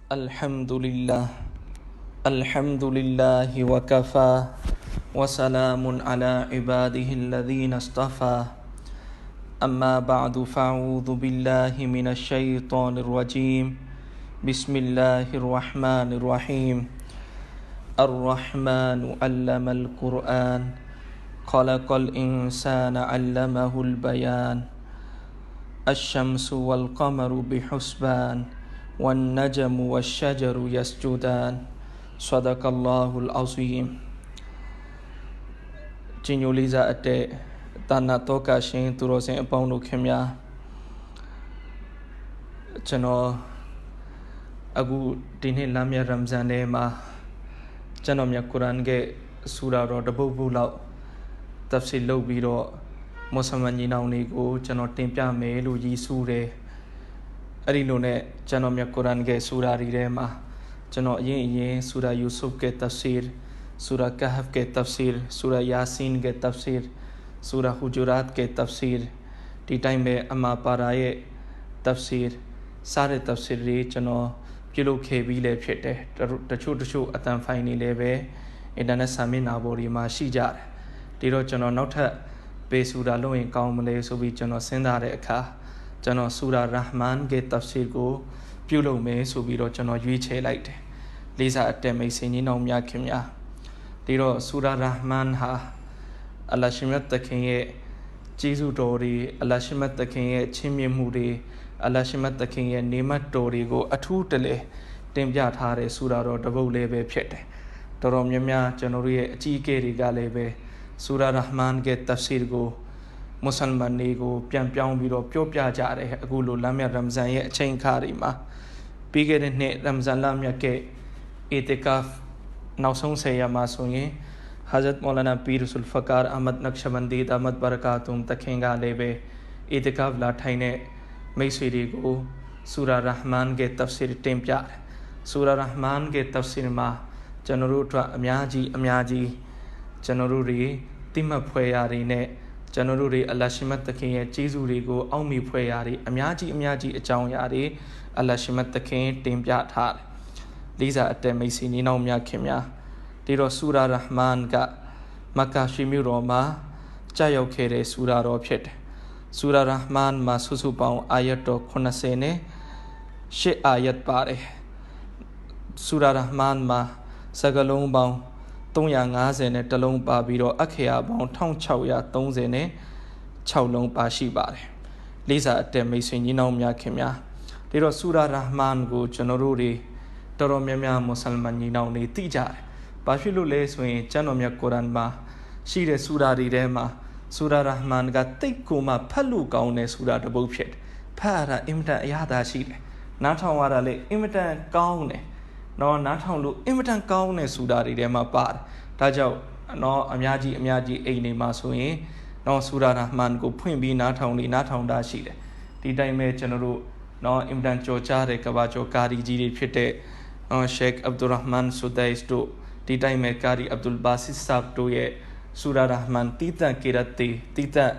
Alhamdulillah wa kafa wa salamun ala ibadihi alladhina istafa amma ba'du fa'udhu billahi minash shaitanir rajim bismillahir rahmanir rahim Ar-Rahmanu 'allamal Qur'an khalaqal insana 'allamahul bayan Asy-syamsu wal qamaru bihusban wan najmu wasyajaru yasjudan Sadaqallahul azim ကြည်ညိုလေးစားအပ်တဲ့တာနာတော်ကရှင်သူတော်စင်အပေါင်းတို့ခင်ဗျာကျွန်တော်အခုဒီနေ့လမ်းမြရမ်ဇန်ထဲမှာကျွန်တော်မြတ်ကုရ်အာန်ရဲ့ဆူရာတော်တစ်ပုဒ်ပုဒ်လောက်တဖ်ဆီလုပ်ပြီးတော့မွတ်စလင်ညီနောင်တွေကိုကျွန်တော်တင်ပြမယ်လို့ရည်စူးတယ်အဲ့ဒီလိုနဲ့ကျွန်တော်မြတ်ကုရ်အာန်ရဲ့ဆူရာတွေထဲမှာကျွန်တော်အရင်ဆူရာယူဆုဖ်ရဲ့တဖ်ဆီရ်ဆူရာကဟ်ဖ်ရဲ့တဖ်ဆီရ်ဆူရာယာဆင်းရဲ့တဖ်ဆီရ်ဆူရာဟူဂျူရတ်ရဲ့တဖ်ဆီရ်ဒီတိုင်းပဲအမာပါရာရဲ့တဖ်ဆီရ်စားတဲ့တဖ်ဆီရ်တွေကျွန်တော်ပြုလုပ်ခဲ့ပြီးလည်းဖြစ်တယ်တချို့အတန်ဖိုင်နေလည်းပဲအင်တာနက်စာမျက်နှာပေါ်တွေမှာရှိကြတယ်ဒီတော့ကျွန်တော်နောက်ထပ်ဘေဆူရာလို့ရင်ကောင်းမလဲဆိုပြီးကျွန်တော်စဉ်းစားတဲ့အခါကျွန်တော်ဆူရာရာဟ်မန်ရဲ့တဖ်ဆီရ်ကိုပြုလုပ်မယ်ဆိုပြီးတော့ကျွန်တော်ရွေးချယ်လိုက်တယ်လေးစားအတက်မိတ်ဆွေညီနောင်များခင်များဒီတော့ဆူရာရာဟ်မန်ဟာအလ္လာဟ်ရှင်မြတ်သခင်ရဲ့ကျေးဇူးတော်တွေအလ္လာဟ်ရှင်မြတ်သခင်ရဲ့ချီးမြှင့်မှုတွေအလ္လာဟ်ရှင်မြတ်သခင်ရဲ့နေမတ်တော်တွေကိုအထူးတလဲတင်ပြထားတဲ့ဆူရာတော်တစ်ပုဒ်လေးပဲဖြစ်တယ်တော်တော်များများကျွန်တော်တို့ရဲ့အကြီးအကဲတွေကလည်းပဲဆူရာရာဟ်မန်ရဲ့တဖ်ဆီရ်ကိုမွတ်စလင်တွေကိုပြန်ပြောင်းပြီးတော့ပြောပြကြတယ်အခုလိုလမ်းမြတ်ရမ်ဇန်ရဲ့အချိန်အခါတွေမှာပြီးခဲ့တဲ့နှစ်ရမ်ဇန်လမြတ်ရဲ့အီတီကာဖ်နောက်ဆုံး10ရက်မှာဆိုရင်ဟာဇရတ်မောလာနာပီရ်ဆူလ်ဖကာအာမတ်နက်ရှဘန်ဒီဒါမတ်ဘရကာတုမ်တခင်ကလည်းပဲအီတီကာဖ်လာထိုင်တဲ့မိတ်ဆွေတွေကိုဆူရာရာဟ်မန်ရဲ့တဖ်ဆီရ်တင်ပြတယ်ဆူရာရာဟ်မန်ရဲ့တဖ်ဆီရ်မှာကျွန်တော်တို့အတွက်အများကြီးကျွန်တော်တို့တွေတိမှတ်ဖွယ်ရာတွေနဲ့ကျွန်တော်တို့တွေအလ္လာဟ်ရှင်မြတ်သခင်ရဲ့ကျေးဇူးတွေကိုအောက်မေ့ဖွယ်ရာတွေအများကြီးအကြောင်းအရာတွေအလ္လာဟ်ရှင်မြတ်သခင်တင်ပြထားတယ်လေးစားအတက်မိတ်ဆွေညီနောင်များခင်များဒီတော့ဆူရာရာဟ်မန်ကမက္ကာရှိမြို့တော်မှာကြာရောက်ခဲ့တဲ့ဆူရာတော်ဖြစ်တယ်ဆူရာရာဟ်မန်မှာစုစုပေါင်းအာယတ်တော်80နဲ့8အာယတ်ပါတယ်ဆူရာရာဟ်မန်မှာစကားလုံးပေါင်း350နဲ့တလုံးပါပြီးတော့အခရာပေါင်း1630နဲ့6လုံးပါရှိပါတယ်လေးစားအတက်မိတ်ဆွေညီနောင်များခင်များဒီတော့ဆူရာရာဟ်မန်ကိုကျွန်တော်တို့တွေတော်တော်များများမွတ်စလင်ညီနောင်တွေသိကြတယ်ဘာဖြစ်လို့လဲဆိုရင်ကျမ်းတော်မြတ်ကုရ်အာန်မှာရှိတဲ့ဆူရာတွေထဲမှာဆူရာရာဟ်မန်ကတိတ်ကိုမှဖတ်လို့ကောင်းတဲ့ဆူရာတစ်ပုဒ်ဖြစ်တယ်ဖတ်ရတာအင်မတန်အရသာရှိတယ်နားထောင်ရတာလည်းအင်မတန်ကောင်းတယ်နော်နားထောင်လို့အင်မတန်ကောင်းတဲ့ဆူရာတွေထဲမှာပါတယ်ဒါကြောင့်နော်အများကြီးအိမ်နေမှာဆိုရင်နော်ဆူရာရာဟ်မန်ကိုဖွင့်ပြီးနားထောင်တာရှိတယ်ဒီတိုင်းပဲကျွန်တော်တို့နော်အင်မတန်ကြော်ကြားတဲ့ကဘာကျော်ကာရီကြီးတွေဖြစ်တဲ့ရှေခ်အဗ်ဒူရ်ရဟ်မန်ဆူဒိုင်စ်တို့ဒီတိုင်းပဲကာရီအဗ်ဒူလ်ဘာစစ်ဆာဘ်တို့ရဲ့ဆူရာရာဟ်မန်တီတန်ကီရတ်တီတန်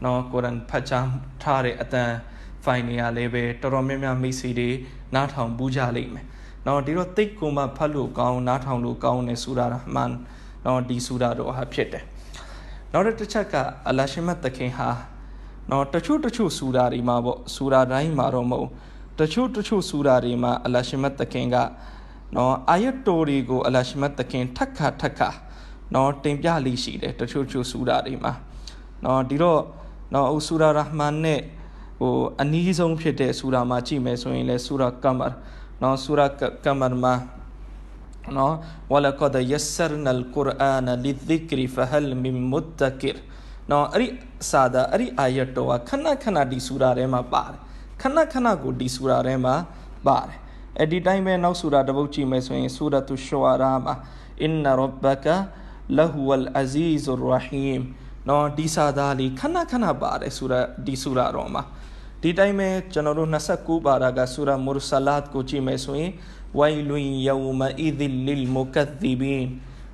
နော်ကုရ်အာန်ဖတ်ကြားထားတဲ့အတန်ဖိုင်နေရလည်းပဲတော်တော်များများမိတ်ဆွေတွေနားထောင်ဘူးကြလိမ့်မယ်နော်ဒီတော့တိတ်ကိုမှဖတ်လို့ကောင်းနားထောင်လို့ကောင်းတဲ့ဆူရာရာဟ်မန်နော်ဒီဆူရာတော်ဟာဖြစ်တယ်နောက်တစ်ချက်ကအလ္လာဟ်ရှင်မြတ်သခင်ဟာနော်တချို့ဆူရာတွေမှာပေါ့ဆူရာတိုင်းမှာတော့မဟုတ်တချို့ဆူရာတွေမှာအလ္လာဟ်ရှင်မြတ်သခင်ကနော်အာယတ်တော်တွေကိုအလ္လာဟ်ရှင်မြတ်သခင်ထပ်ခါနော်တင်ပြလိရှိတယ်တချို့ဆူရာတွေမှာနော်ဒီတော့နော်ဆူရာရာဟ်မန်နဲ့အနည်းဆုံးဖြစ်တဲ့ဆူရာမှာကြည့်မယ်ဆိုရင်လဲဆူရာကမရ်နော်ဆူရာကမရ်မှာနော်ဝလကဒ်ယက်ဆာရ်နယ်ကုရ်အာနလီဇီကရီဖဟလ်မင်မုတကီရ်နော်အဲ့ဒီအာယတ်တော်ကခဏဒီဆူရာထဲမှာပါတယ်ခဏကိုဒီဆူရာထဲမှာပါတယ်အဲ့ဒီတိုင်းပဲနောက်ဆူရာတစ်ပုဒ်ကြည့်မယ်ဆိုရင်ဆူရတ်တူရှူအာရာမှာအင်နရဘကလဟူဝလ်အဇီဇ်ရဟီမ်နော်ဒီစာသားလေးခဏပါတယ်ဒီဆူရာတော်မှာဒီတိုင်းပဲကျွန်တော်တို့29ပါရာကဆူရာမုရ်ဆလတ်ကိုကြည့်မယ်ဆိုရင်ဝိုင်လွင်ယောမအီဒ်လီလ်မုကသီဘင်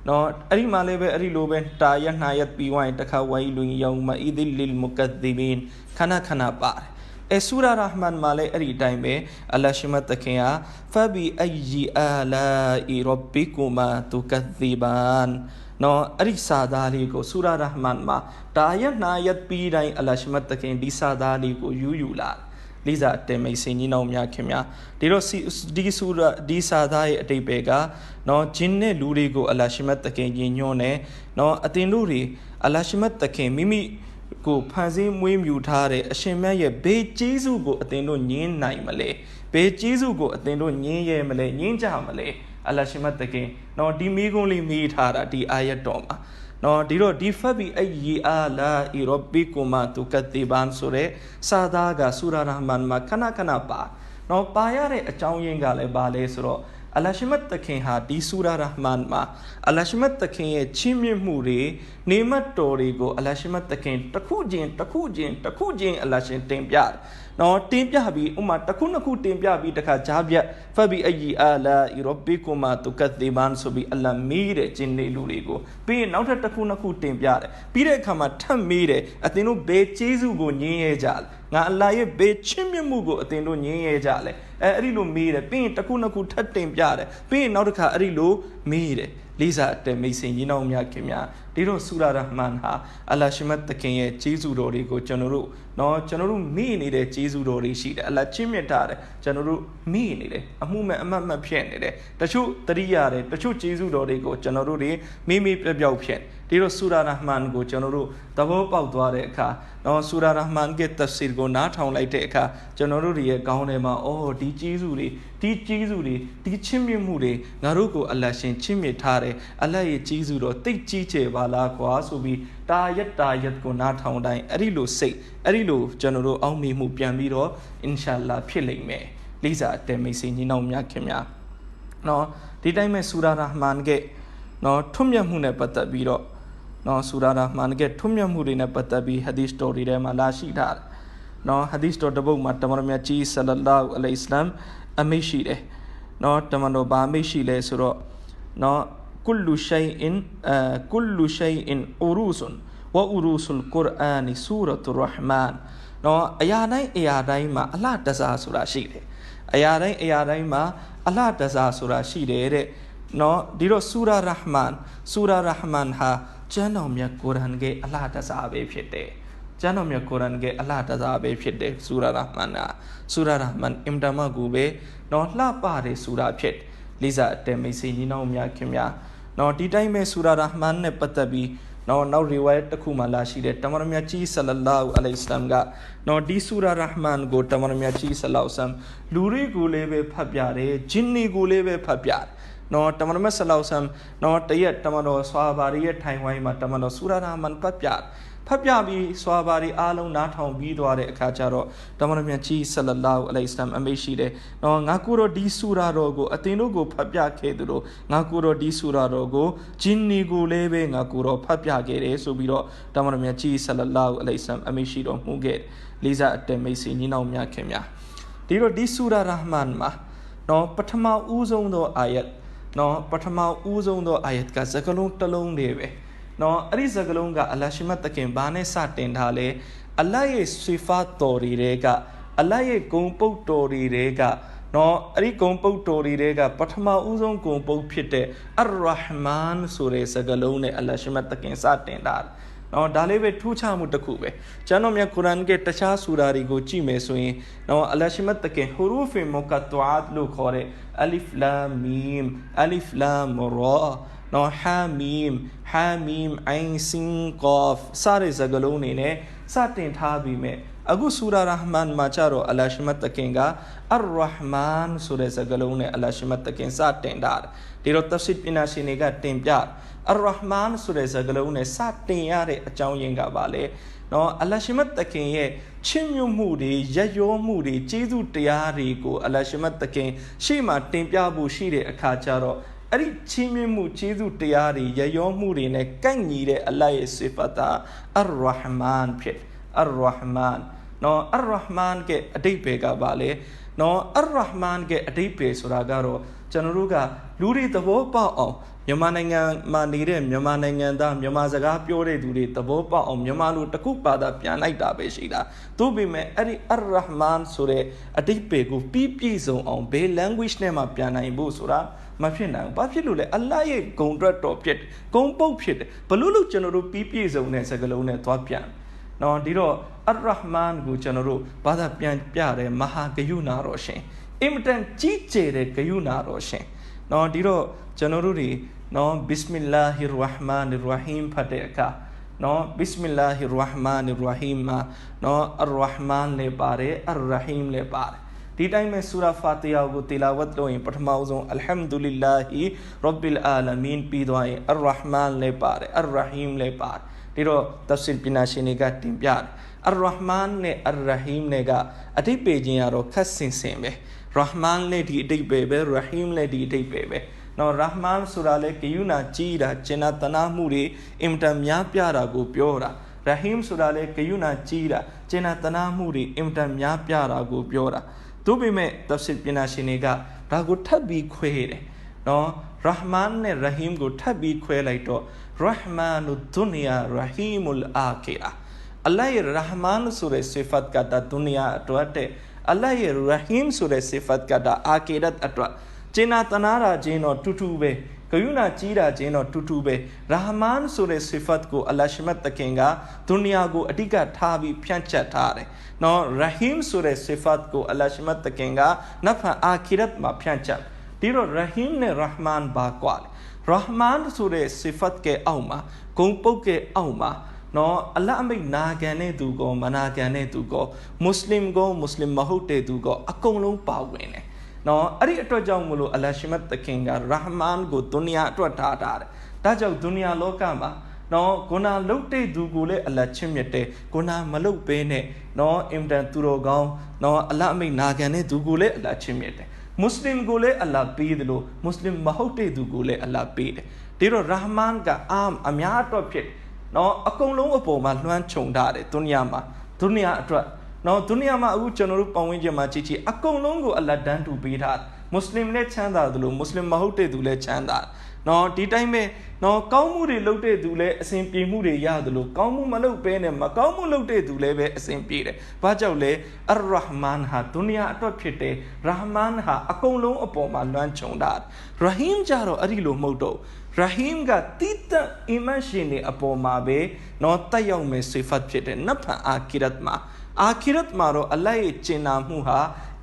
နော်အဲ့ဒီမှာလည်းပဲအဲ့ဒီလိုပဲတာယတ်နာယတ်ပြီးဝိုင်တခါဝိုင်လွင်ယောမအီဒ်လီလ်မုကသီဘင်ခဏပါတယ် सूरा रहमान माले अरी टाइम में अल्लाह शिमत तकिया फबी अय्यी आलाई रब्बिकुमा तुकद्दिबान नो अरी सादाली को सूरा रहमान मा टायत नायत पीराई अल्लाह शिमत तकिया दी सादाली को यूला लीजा अटे में से नी नौम्या खिम्या दिरो दी सूरा दी सादाई अटे पेगा नो जिन्ने लूरी को अल्लाह शिमत तकिया यिन्यों ने नो अतिनूरी अल्लाह शिमत तकिया मिमी को फांसी मुइम यूठारे अशेम्या ये बेचीज़ू को अतेंडो नीन नाई मले बेचीज़ू को अतेंडो नीन ये मले नीन चाह मले अल्लाह शिमत तके नो डी मीगोली मी ठारा डी आयत डोमा नो डिरो डी फबी अय्यी आलाई रब्बिकुमा तुकद्दिबान सुरे सादागा सूरा रहमान मा खना खना पा नो पाया रे अचाउयेंगा ले बाले सुरो अल्लाह शिमत तके हा दी सूरा रहमान मा अल्लाह शिमत तके ये छिम्य मूरे नेमत टोरी को अल्लाह शिमत तके टकू जें अल्लाह शिन टेम्प्यार नो टेम्प्या भी उमा टकू नकू टेम्प्या भी टका जाब्या फबी अय्यी आलाई रब्बिकुमा तुकद्दिबान सुबी अल्लाह मीरे जिन्ने लूरी को पे नौठ टकू नकू टेम्प्यार पीरे खमा ठम मीरे अतेनो बेचीज़ू को नीये जाल nga Allah ye be chimye mu ko atin lo nyin ye ja le ari lo me de pin taku naku that tin pya de pin naw takha ari lo me de lisa atte mai sin yin naw mya khin mya di ro sura rahman ha Allah shimat takin ye jeesu do ri ko chanoru no chanoru me ni de jeesu do ri shi de Allah chimye ta de chanoru me ni de amu me amat mat phit ni de tachu tariya de tachu jeesu do ri ko chanoru ri mi pyaw phit di ro sura rahman ko chanoru tabo paw twa de akha no sura rahman ke tafsir ko na thaung lai de akha chanoru ri ye gaung de ma oh di jeesu ri di chimye mu de nga ro ko Allah shin chimye tha de Allah ye jeesu do tit ji che ba la kwa so bi ta yat ko na thaung dai ari lo sai ari lo chanoru aung mi mu pyan bi do inshallah phit lai me lisa atte mai sin ni naw mya khin mya no di time me sura rahman ke no thumya mu ne patat bi do no sura rahman ke thumya mu ri ne patat bi hadith story de ma la shi tha no hadith story de book ma tamar mya chi sallallahu alaihi wasallam amai shi de no tamano ba amai shi le so do no kullu shay'in urusun wa urusul qur'ani suratul rahman no aya dai ma Allah tasa sura shi de aya dai ma Allah tasa sura shi de de no diro sura rahman ha chanaw mya quran ge Allah tasa be phit de chanaw mya quran ge Allah tasa be phit de sura rahman imdama gu be no hla pa de sura phit lisa atte mai sin ni naw mya khin mya no di time me sura rahman ne patat bi no now riwayat takhu ma la shi de tamar mya chi sallallahu alaihi wasallam ga no di sura rahman go tamar mya chi sallallahu alaihi wasallam luri ko le be phat pya de jinni ko le be phat pya no tamar mya sallallahu alaihi wasallam no tayat tamar swabari ye thai wai ma tamar sura rahman phat pya bi swabari along na thaung bi twa de akha cha ro tamar mya chi sallallahu alaihi wasallam amai shi de no nga ku ro di sura ro ko atin do ko phat pya khe tu lo nga ku ro di sura ro ko jinni ko le be nga ku ro phat pya ke de so bi ro tamar mya chi sallallahu alaihi wasallam amai shi ro mu ke lisa atte mai sin ni naw mya khin mya di ro di sura rahman ma no pathama u song do ayat no pathama u song do ayat ka sakalong talong de be no ari sakalong ka Allah shimat takin ba ne sa tin tha le Allah ye sifat tori de ka Allah ye gong pau tori de ka no ari gong pau tori de ka pathama u song gong pau phit de ar-rahman so de sakalong ne Allah shimat takin sa tin tha no dale be thu cha mu takhu be chano mya quran ke tacha sura ri ko chi me so yin no Allah shimat takin huruf muqatta'at lo khore alif lam ra no hamim ain sin qaf sare zagalong ne ne sa tin tha bi me agu sura rahman ma cha ro Allah shimat takin ga ar-rahman sura zagalong ne Allah shimat takin sa tin da di ro tafsir pina shin ne ga tin pya ar-rahman sura zagalong ne sa tin ya de achaung yin ga ba le no Allah shimat takin ye chimyu mu de yayo mu de jeesu taya ri ko Allah shimat takin shi ma tin pya bu shi de akha cha ro ari chimye mu jeesu taya ri yayo mu de ne kan nyi de Allah ye sifata ar-rahman phit ar-rahman no ar-rahman ke adai pe ka ba le နော်အရ်ရဟ်မန်ရဲ့အတိတ်ပဲဆိုတာကတော့ကျွန်တော်တို့ကလူတွေသဘောပေါက်အောင်မြန်မာနိုင်ငံမှာနေတဲ့မြန်မာနိုင်ငံသားမြန်မာစကားပြောတဲ့သူတွေသဘောပေါက်အောင်မြန်မာလူတစ်ခုပါတာပြန်လိုက်တာပဲရှိတာသို့ပေမဲ့အဲ့ဒီအရ်ရဟ်မန်ဆိုတဲ့အတိတ်ပဲကိုပြည့်စုံအောင်ဘယ် language နဲ့မှပြန်နိုင်ဖို့ဆိုတာမဖြစ်နိုင်ဘူးဘာဖြစ်လို့လဲအလ္လာဟ်ရဲ့ဂုဏ်အတွက်တော်ဖြစ်ဂုဏ်ပုတ်ဖြစ်တယ်ဘလို့လို့ကျွန်တော်တို့ပြည့်စုံတဲ့စကားလုံးနဲ့သွားပြန်နော်ဒီတော့အရ်ရဟ်မန်ကိုကျွန်တော်တို့ဘာသာပြန်ပြတယ်မဟာဂယုဏတော်ရှင်အင်မတန်ကြီးကျယ်တဲ့ဂယုဏတော်ရှင်နော်ဒီတော့ကျွန်တော်တို့တွေနော်ဘစ်မီလာဟီရ်ရဟ်မန်ရ်ရဟီမ်ဖတ်တဲ့အခါနော်ဘစ်မီလာဟီရ်ရဟ်မန်ရ်ရဟီမ်မှာနော်အရ်ရဟ်မန်လည်းပါတယ်အရ်ရဟီမ်လည်းပါတယ်ဒီတိုင်းမှာဆူရာဖာတီဟာကိုတီလာဝတ်လုပ်ရင်ပထမဆုံးအလ်ဟမ်ဒူလ illah ရဘ်ဘီလ်အာလမင်ပြီးသွားရင်အရ်ရဟ်မန်လည်းပါတယ်အရ်ရဟီမ်လည်းပါတယ်ဒီတော့တဖ်ဆီလ်ပညာရှင်တွေကတင်ပြတယ်အရ်ရဟ်မန်နဲ့အရ်ရဟီမ်နဲ့ကအတိတ်ပေခြင်းကတော့ခက်ဆင်ဆင်ပဲရဟ်မန်လည်းဒီအတိတ်ပဲရဟီမ်လည်းဒီအတိတ်ပဲနော်ရဟ်မန်ဆိုတာလေဂယုဏကြီးတာကျင်နာတနာမှုတွေအင်မတန်များပြတာကိုပြောတာရဟီမ်ဆိုတာလေဂယုဏကြီးတာကျင်နာတနာမှုတွေအင်မတန်များပြတာကိုပြောတာတို့ပေမဲ့တဖ်ဆီလ်ပညာရှင်တွေကဒါကိုထပ်ပြီးခွဲတယ်နော်ရဟ်မန်နဲ့ရဟီမ်ကိုထပ်ပြီးခွဲလိုက်တော့ရဟ်မာနုဒုနီယာရဟီမုလ်အာခီရာအလ္လာဟ်ရဲ့ရဟ်မန်ဆိုတဲ့ဆီဖတ်ကတာဒုနီယာအတွက်တဲ့အလ္လာဟ်ရဲ့ရဟီမ်ဆိုတဲ့ဆီဖတ်ကတာအာခီရတ်အတွက်ကျင်နာတနာတာချင်းတော့တူတူပဲဂယုဏကြီးတာချင်းတော့တူတူပဲရဟ်မန်ဆိုတဲ့ဆီဖတ်ကိုအလ္လာဟ်ရှမတ်တခင်ကဒုနီယာကိုအဓိကထားပြီးဖြန့်ချက်ထားတယ်နော်ရဟီမ်ဆိုတဲ့ဆီဖတ်ကိုအလ္လာဟ်ရှမတ်တခင်ကနဖန်အာခီရတ်မှာဖြန့်ချက်ဒီတော့ရဟီမ်နဲ့ရဟ်မန်ဘာကွာလဲရဟ်မန်ဆိုတဲ့ဆီဖတ်ကအောက်မှာဂုံပုတ်ကအောက်မှာနော်အလ္လာဟ်အမိတ်နာခံတဲ့သူကောမနာခံတဲ့သူကောမွတ်စလင်ကောမွတ်စလင်မဟုတ်တဲ့သူကောအကုန်လုံးပါဝင်တယ်နော်အဲ့ဒီအတွက်ကြောင့်မလို့အလ္လာဟ်ရှမတ်တခင်ကရဟ်မန်ကိုဒုနီယာအတွက်ထားတာတဲ့ဒါကြောင့်ဒုနီယာလောကမှာနော်ဂုဏလုတ်တဲ့သူကိုလည်းအလ္လာဟ်ချစ်မြတ်တယ်ဂုဏမလုတ်ဘဲနဲ့နော်အင်တန်သူတော်ကောင်းနော်အလ္လာဟ်အမိတ်နာခံတဲ့သူကိုလည်းအလ္လာဟ်ချစ်မြတ်တယ်မွတ်စလင်ကိုလည်းအလ္လာဟ်ပေးတယ်လို့မွတ်စလင်မဟုတ်တဲ့သူကိုလည်းအလ္လာဟ်ပေးတယ်ဒီတော့ရဟ်မန်ကအများအတွက်ဖြစ်နော်အကုန်လုံးအပေါ်မှာလွှမ်းခြုံထားတယ်ဒုနီယာမှာဒုနီယာအတွက်နော်ဒုနီယာမှာအခုကျွန်တော်တို့ပတ်ဝန်းကျင်မှာကြည့်အကုန်လုံးကိုအလ္လာဟ်တန်းတူပေးထားတယ်မွတ်စလင်လည်းချမ်းသာတယ်လို့မွတ်စလင်မဟုတ်တဲ့သူလည်းချမ်းသာတယ်နော်ဒီတိုင်းပဲနော်ကောင်းမှုတွေလုပ်တဲ့သူလည်းအစဉ်ပြေမှုတွေရတယ်လို့ကောင်းမှုမလုပ်ဘဲနဲ့မကောင်းမှုလုပ်တဲ့သူလည်းပဲအစဉ်ပြေတယ်ဘာကြောင့်လဲအရ်ရဟ်မန်ဟာဒုနီယာအတွက်ဖြစ်တယ်ရဟ်မန်ဟာအကုန်လုံးအပေါ်မှာလွှမ်းခြုံတာရဟီမ်ကြတော့အဲ့ဒီလိုမဟုတ်တော့ရဟီမ်ကတိတ္တအီမန်ရှင်တွေအပေါ်မှာပဲနော်တက်ရောက်မယ်ဆွေဖတ်ဖြစ်တယ်နဖန်အာခီရတ်မှာတော့အလ္လာဟ်ရဲ့ကျင်နာမှုဟာ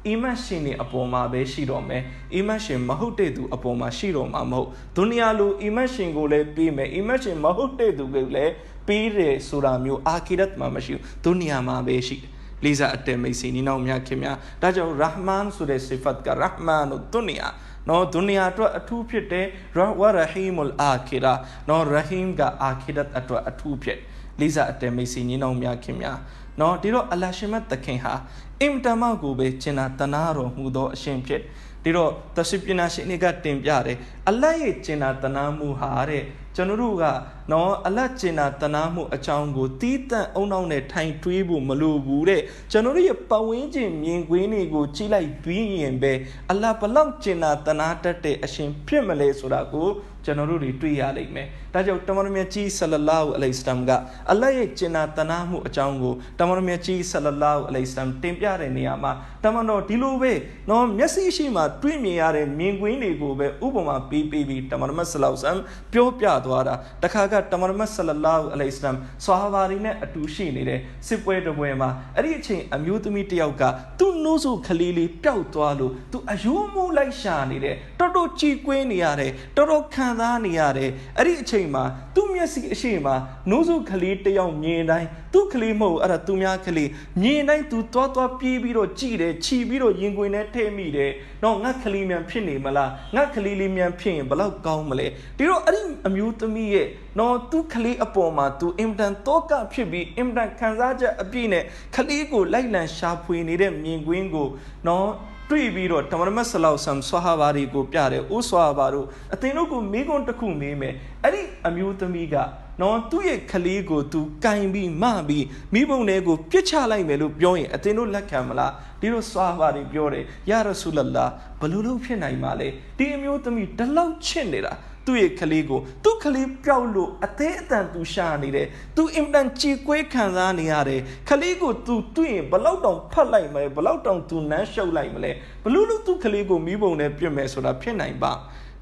အီမန်ရှင်တွေအပေါ်မှာပဲရှိတော့မယ်အီမန်ရှင်မဟုတ်တဲ့သူအပေါ်မှာရှိတော့မှာမဟုတ်ဒုနီယာလိုအီမန်ရှင်ကိုလည်းပေးမယ်အီမန်ရှင်မဟုတ်တဲ့သူကိုလည်းပေးတယ်ဆိုတာမျိုးအာခီရတ်မှာမရှိဘူးဒုနီယာမှာပဲရှိတယ်လေးစားအတဲမိတ်ဆွေညီနောင်များခင်များဒါကြောင့်ရဟ်မန်ဆိုတဲ့ဆီဖတ်ကရဟ်မာနုဒုနီယာနော်ဒုနီယာအတွက်အထူးဖြစ်တယ်ဝရဟီမုလ်အာခီရာနော်ရဟီမ်ကအာခီရတ်အတွက်အထူးဖြစ်လေးစားအတဲမိတ်ဆွေညီနောင်များခင်များနော်ဒီတော့အလ္လာဟ်ရှမတ်တခင်ဟာအင်တမကိုပဲကျင်နာတနာတော်မူသောအရှင်ဖြစ်ဒီတော့တဖ်ဆီလ်ပညာရှင်တွေကတင်ပြတယ်အလ္လာဟ်ရဲ့ကျင်နာတနာမှုဟာတဲ့ကျွန်တော်တို့ကနော်အလ္လာဟ်ကျင်နာတနာမှုအကြောင်းကိုတီးတန့်အုံနောက်နဲ့ထိုင်တွေးဖို့မလိုဘူးတဲ့ကျွန်တော်တို့ရဲ့ပတ်ဝန်းကျင်မြင်ကွင်းတွေကိုကြည့်လိုက်ပြီးရင်ပဲအလ္လာဟ်ဘလောက်ကျင်နာတနာတတ်တဲ့အရှင်ဖြစ်မလဲဆိုတာကိုကျွန်တော်တို့တွေတွေ့ရလိမ့်မယ်ဒါကြောင့်တမန်တော်မြတ်ကြီးဆလ္လာလာဟူအလိုင်စလမ်ကအလ္လာဟ်ရဲ့ကျင်နာတနာမှုအကြောင်းကိုတမန်တော်မြတ်ကြီးဆလ္လာလာဟူအလိုင်စလမ်တင်ပြတဲ့နေရာမှာတမန်တော်ဒီလိုပဲနော်မျက်စိရှိမှတွေ့မြင်ရတဲ့မြင်ကွင်းတွေကိုပဲဥပမာပေးပြီးတမန်တော်မြတ်ဆလ္လာလာဟူအလိုင်စလမ်ပြောပြသွားတာတခါကတမန်တော်မြတ်ဆလ္လာလာဟူအလိုင်စလမ်ဆာဟာဘာတွေနဲ့အတူရှိနေတဲ့စစ်ပွဲတစ်ပွဲမှာအဲ့ဒီအချိန်အမျိုးသမီးတစ်ယောက်ကသူ့နိုးစုခလေးလေးပျောက်သွားလို့သူအယိုးမူလိုက်ရှာနေတယ်တော်တော်ကြည်ကွင်းနေရတယ်တော်တော်ခံစားနေရတယ်အဲ့ဒီအချိန်မှာသူ့မျက်စိအရှိမှာနိုးစုခလေးတစ်ယောက်မြင်တိုင်းသူ့ကလေးမဟုတ်အဲ့ဒါသူများကလေးမြင်တိုင်းသူသွားပြေးပြီးတော့ကြည်တယ်ခြီးပြီးတော့ရင်ခွင်ထဲထည့်မိတယ်တော့ငါကလေးမြန်ဖြစ်နေမလားငါကလေးလေးမြန်ဖြစ်ရင်ဘလောက်ကောင်းမလဲဒီတော့အဲ့ဒီအမျိုးသမီးရဲ့နော်သူ့ကလေးအပေါ်မှာသူအင်တန်တောကဖြစ်ပြီးအင်တန်ခံစားချက်အပြည့်နဲ့ကလေးကိုလိုက်လံရှာဖွေနေတဲ့မြင်ကွင်းကိုနော်တွေ့ပြီးတော့တမန်တော်မြတ်ဆလောက်ဆမ်ဆွာဟာဘာတွေကိုပြတယ်ဥဆွာဟာဘာတို့အသင်တို့ကိုမိကွန်းတစ်ခုမေးမယ်အဲ့ဒီအမျိုးသမီးက နော်သူ့ရဲ့ခလေးကိုသူကင်ပြီးမပြီးမိဘုံတွေကိုပြစ်ချလိုက်မယ်လို့ပြောရင်အတင်းတို့လက်ခံမလားဒီလိုစွာပါတွေပြောတယ်ယာရဆူလလာဘလို့လို့ဖြစ်နိုင်မှာလဲဒီအမျိုးသမီးတလောက်ချစ်နေတာသူ့ရဲ့ခလေးကိုသူ့ခလေးပျောက်လို့အသေးအတန်သူရှာနေတယ်သူအင်တန်ကြည်ကွေးခံစားနေရတယ်ခလေးကိုသူတွေ့ရင်ဘလောက်တောင်ဖတ်လိုက်မလဲဘလောက်တောင်သူနမ်းရှုပ်လိုက်မလဲဘလို့လို့သူ့ခလေးကိုမိဘုံနဲ့ပြစ်မယ်ဆိုတာဖြစ်နိုင်ပ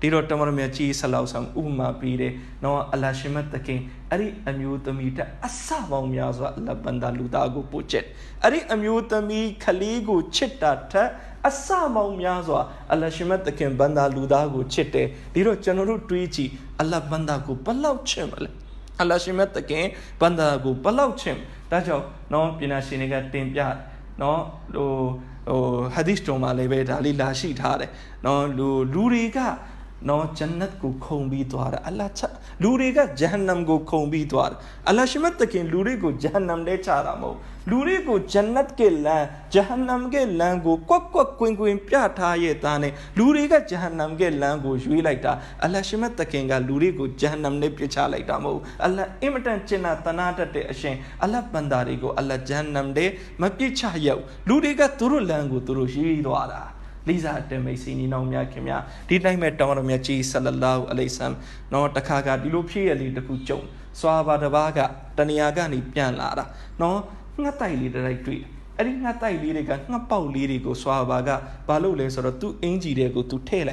ါဒီတော့တမန်တော်မြတ်ကြီးဆလောက်ဆောင်ဥပမာပေးတယ်နော်အလ္လာဟ်ရှင်မတ်တခင်အဲ့ဒီအမျိုးသမီးတဲ့အဆပေါင်းများစွာအလ္လာဟ်ဘန္တာလူသားကိုပို့ချက်အဲ့ဒီအမျိုးသမီးခလေးကိုချစ်တာထက်အဆပေါင်းများစွာအလ္လာဟ်ရှင်မတ်တခင်ဘန္တာလူသားကိုချစ်တယ်ဒီတော့ကျွန်တော်တို့တွေးကြည့်အလ္လာဟ်ဘန္တာကိုဘလောက်ချစ်မလဲအလ္လာဟ်ရှင်မတ်တခင်ဘန္တာကိုဘလောက်ချစ်ဒါကြောင့်နော်ပညာရှင်တွေကတင်ပြနော်ဟာဒီသ်တော်မှာလည်းပဲဒါလေးလာရှိထားတယ်နော်လူတွေကနော်ဂျန်နတ်ကိုခုံပြီးသွားတာအလ္လာဟ်ချလူတွေကဂျဟန္နမ်ကိုခုံပြီးသွားတာအလ္လာဟ်ရှိမတ်တခင်လူတွေကိုဂျဟန္နမ်ထဲချတာမဟုတ်လူတွေကိုဂျန်နတ်ကလမ်းဂျဟန္နမ်ကလမ်းကိုကွက်ကွင်းပြထားရဲ့သားနဲ့လူတွေကဂျဟန္နမ်ကလမ်းကိုရွေးလိုက်တာအလ္လာဟ်ရှိမတ်တခင်ကလူတွေကိုဂျဟန္နမ်နဲ့ပြစ်ချလိုက်တာမဟုတ်အလ္လာဟ်အင်မတန်ကျင်နာတနာတတ်တဲ့အရှင်အလ္လာဟ်ဘန္တာတွေကိုအလ္လာဟ်ဂျဟန္နမ်ထဲမပြစ်ချရောက်လူတွေကသူတို့လမ်းကိုသူတို့ရွေးသွားတာလိစာအတမိတ်စီနီနောင်များခင်များဒီတိုင်းမဲ့တောင်းတော်မြတ်ကြီးဆလလာဟူအလိုင်ဆမ်နော်တခါကဒီလိုဖြစ်ရလေတခုကြုံစွာပါတပါးကတဏှာကနေပြန်လာတာနော်ငှက်တိုက်လေးတိုက်တွေ့အဲ့ဒီငှက်တိုက်လေးတွေကငှက်ပေါက်လေးတွေကိုစွာပါကဘာလို့လဲဆိုတော့သူ့အင်ဂျီတွေကိုသူထည့်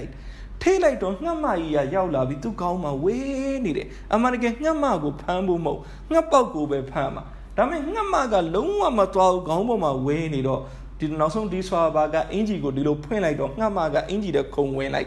လိုက်တော့ငှက်မကြီးကရောက်လာပြီးသူ့ခေါင်းမှာဝေးနေတယ်အမှန်တကယ်ငှက်မကိုဖမ်းဖို့မဟုတ်ငှက်ပေါက်ကိုပဲဖမ်းမှာဒါပေမဲ့ငှက်မကလုံးဝမသွားဘူးခေါင်းပေါ်မှာဝေးနေတော့ဒီနောက်ဆုံးဒီဆွာဘာကအင်ဂျီကိုဒီလိုဖွင့်လိုက်တော့ငှက်မကအင်ဂျီတဲ့ခုံဝင်လိုက်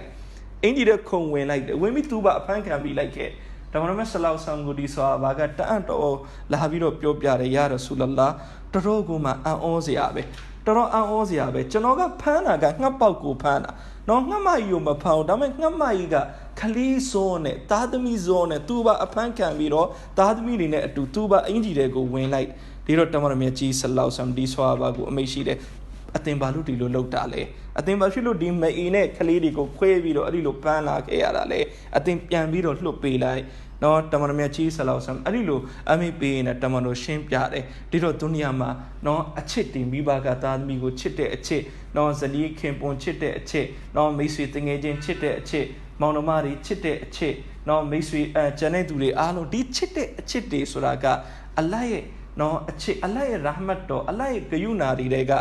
တယ်ဝင်ပြီးသူ့ဘာအဖမ်းခံပြီးလိုက်ခဲ့ဒါမှမဟုတ်ဆလောက်ဆောင်ကိုဒီဆွာဘာကတအံ့တော်လာပြီးတော့ပြောပြတယ်ယာရဆူလလာတော်တော်ကိုမှအံ့ဩစရာပဲကျွန်တော်ကဖမ်းတာကငှက်ပေါက်ကိုဖမ်းတာနော်ငှက်မကြီးကိုမဖမ်းဘူးဒါပေမဲ့ငှက်မကြီးကခလီဇောနဲ့သားသမီးဇောနဲ့သူ့ဘာအဖမ်းခံပြီးတော့သားသမီးတွေနဲ့အတူသူ့ဘာအင်ဂျီတွေကိုဝင်လိုက်ဒီတော့တမန်တော်မြတ်ကြီးဆလောက်ဆောင်ဒီဆွာဘာကိုအမိတ်ရှိတယ်အတင်ဘာလို့ဒီလိုလောက်တာလဲအတင်ဘာဖြစ်လို့ဒီမအီနဲ့ကလေးတွေကိုခွဲပြီးတော့အဲ့ဒီလိုပန်းလာခဲ့ရတာလဲအတင်ပြန်ပြီးတော့လွတ်ပေးလိုက်နော်တမန်တော်မြတ်ကြီးဆလောက်ဆမ်အဲ့ဒီလိုအမိပေးရင်တမန်တော်ရှင်းပြတယ်ဒီတော့ဒုနီယာမှာနော်အချစ်တင်မိဘကသားသမီးကိုချစ်တဲ့အချစ်နော်ဇလီခင်ပွန်ချစ်တဲ့အချစ်နော်မိတ်ဆွေတငယ်ချင်းချစ်တဲ့အချစ်မောင်နှမတွေချစ်တဲ့အချစ်နော်မိတ်ဆွေကျန်တဲ့သူတွေအားလုံးဒီချစ်တဲ့အချစ်တွေဆိုတာကအလ္လာဟ်ရဲ့နော်အချစ်အလ္လာဟ်ရဲ့ရာဟ်မတ်တော်အလ္လာဟ်ရဲ့ဂရုဏာတွေက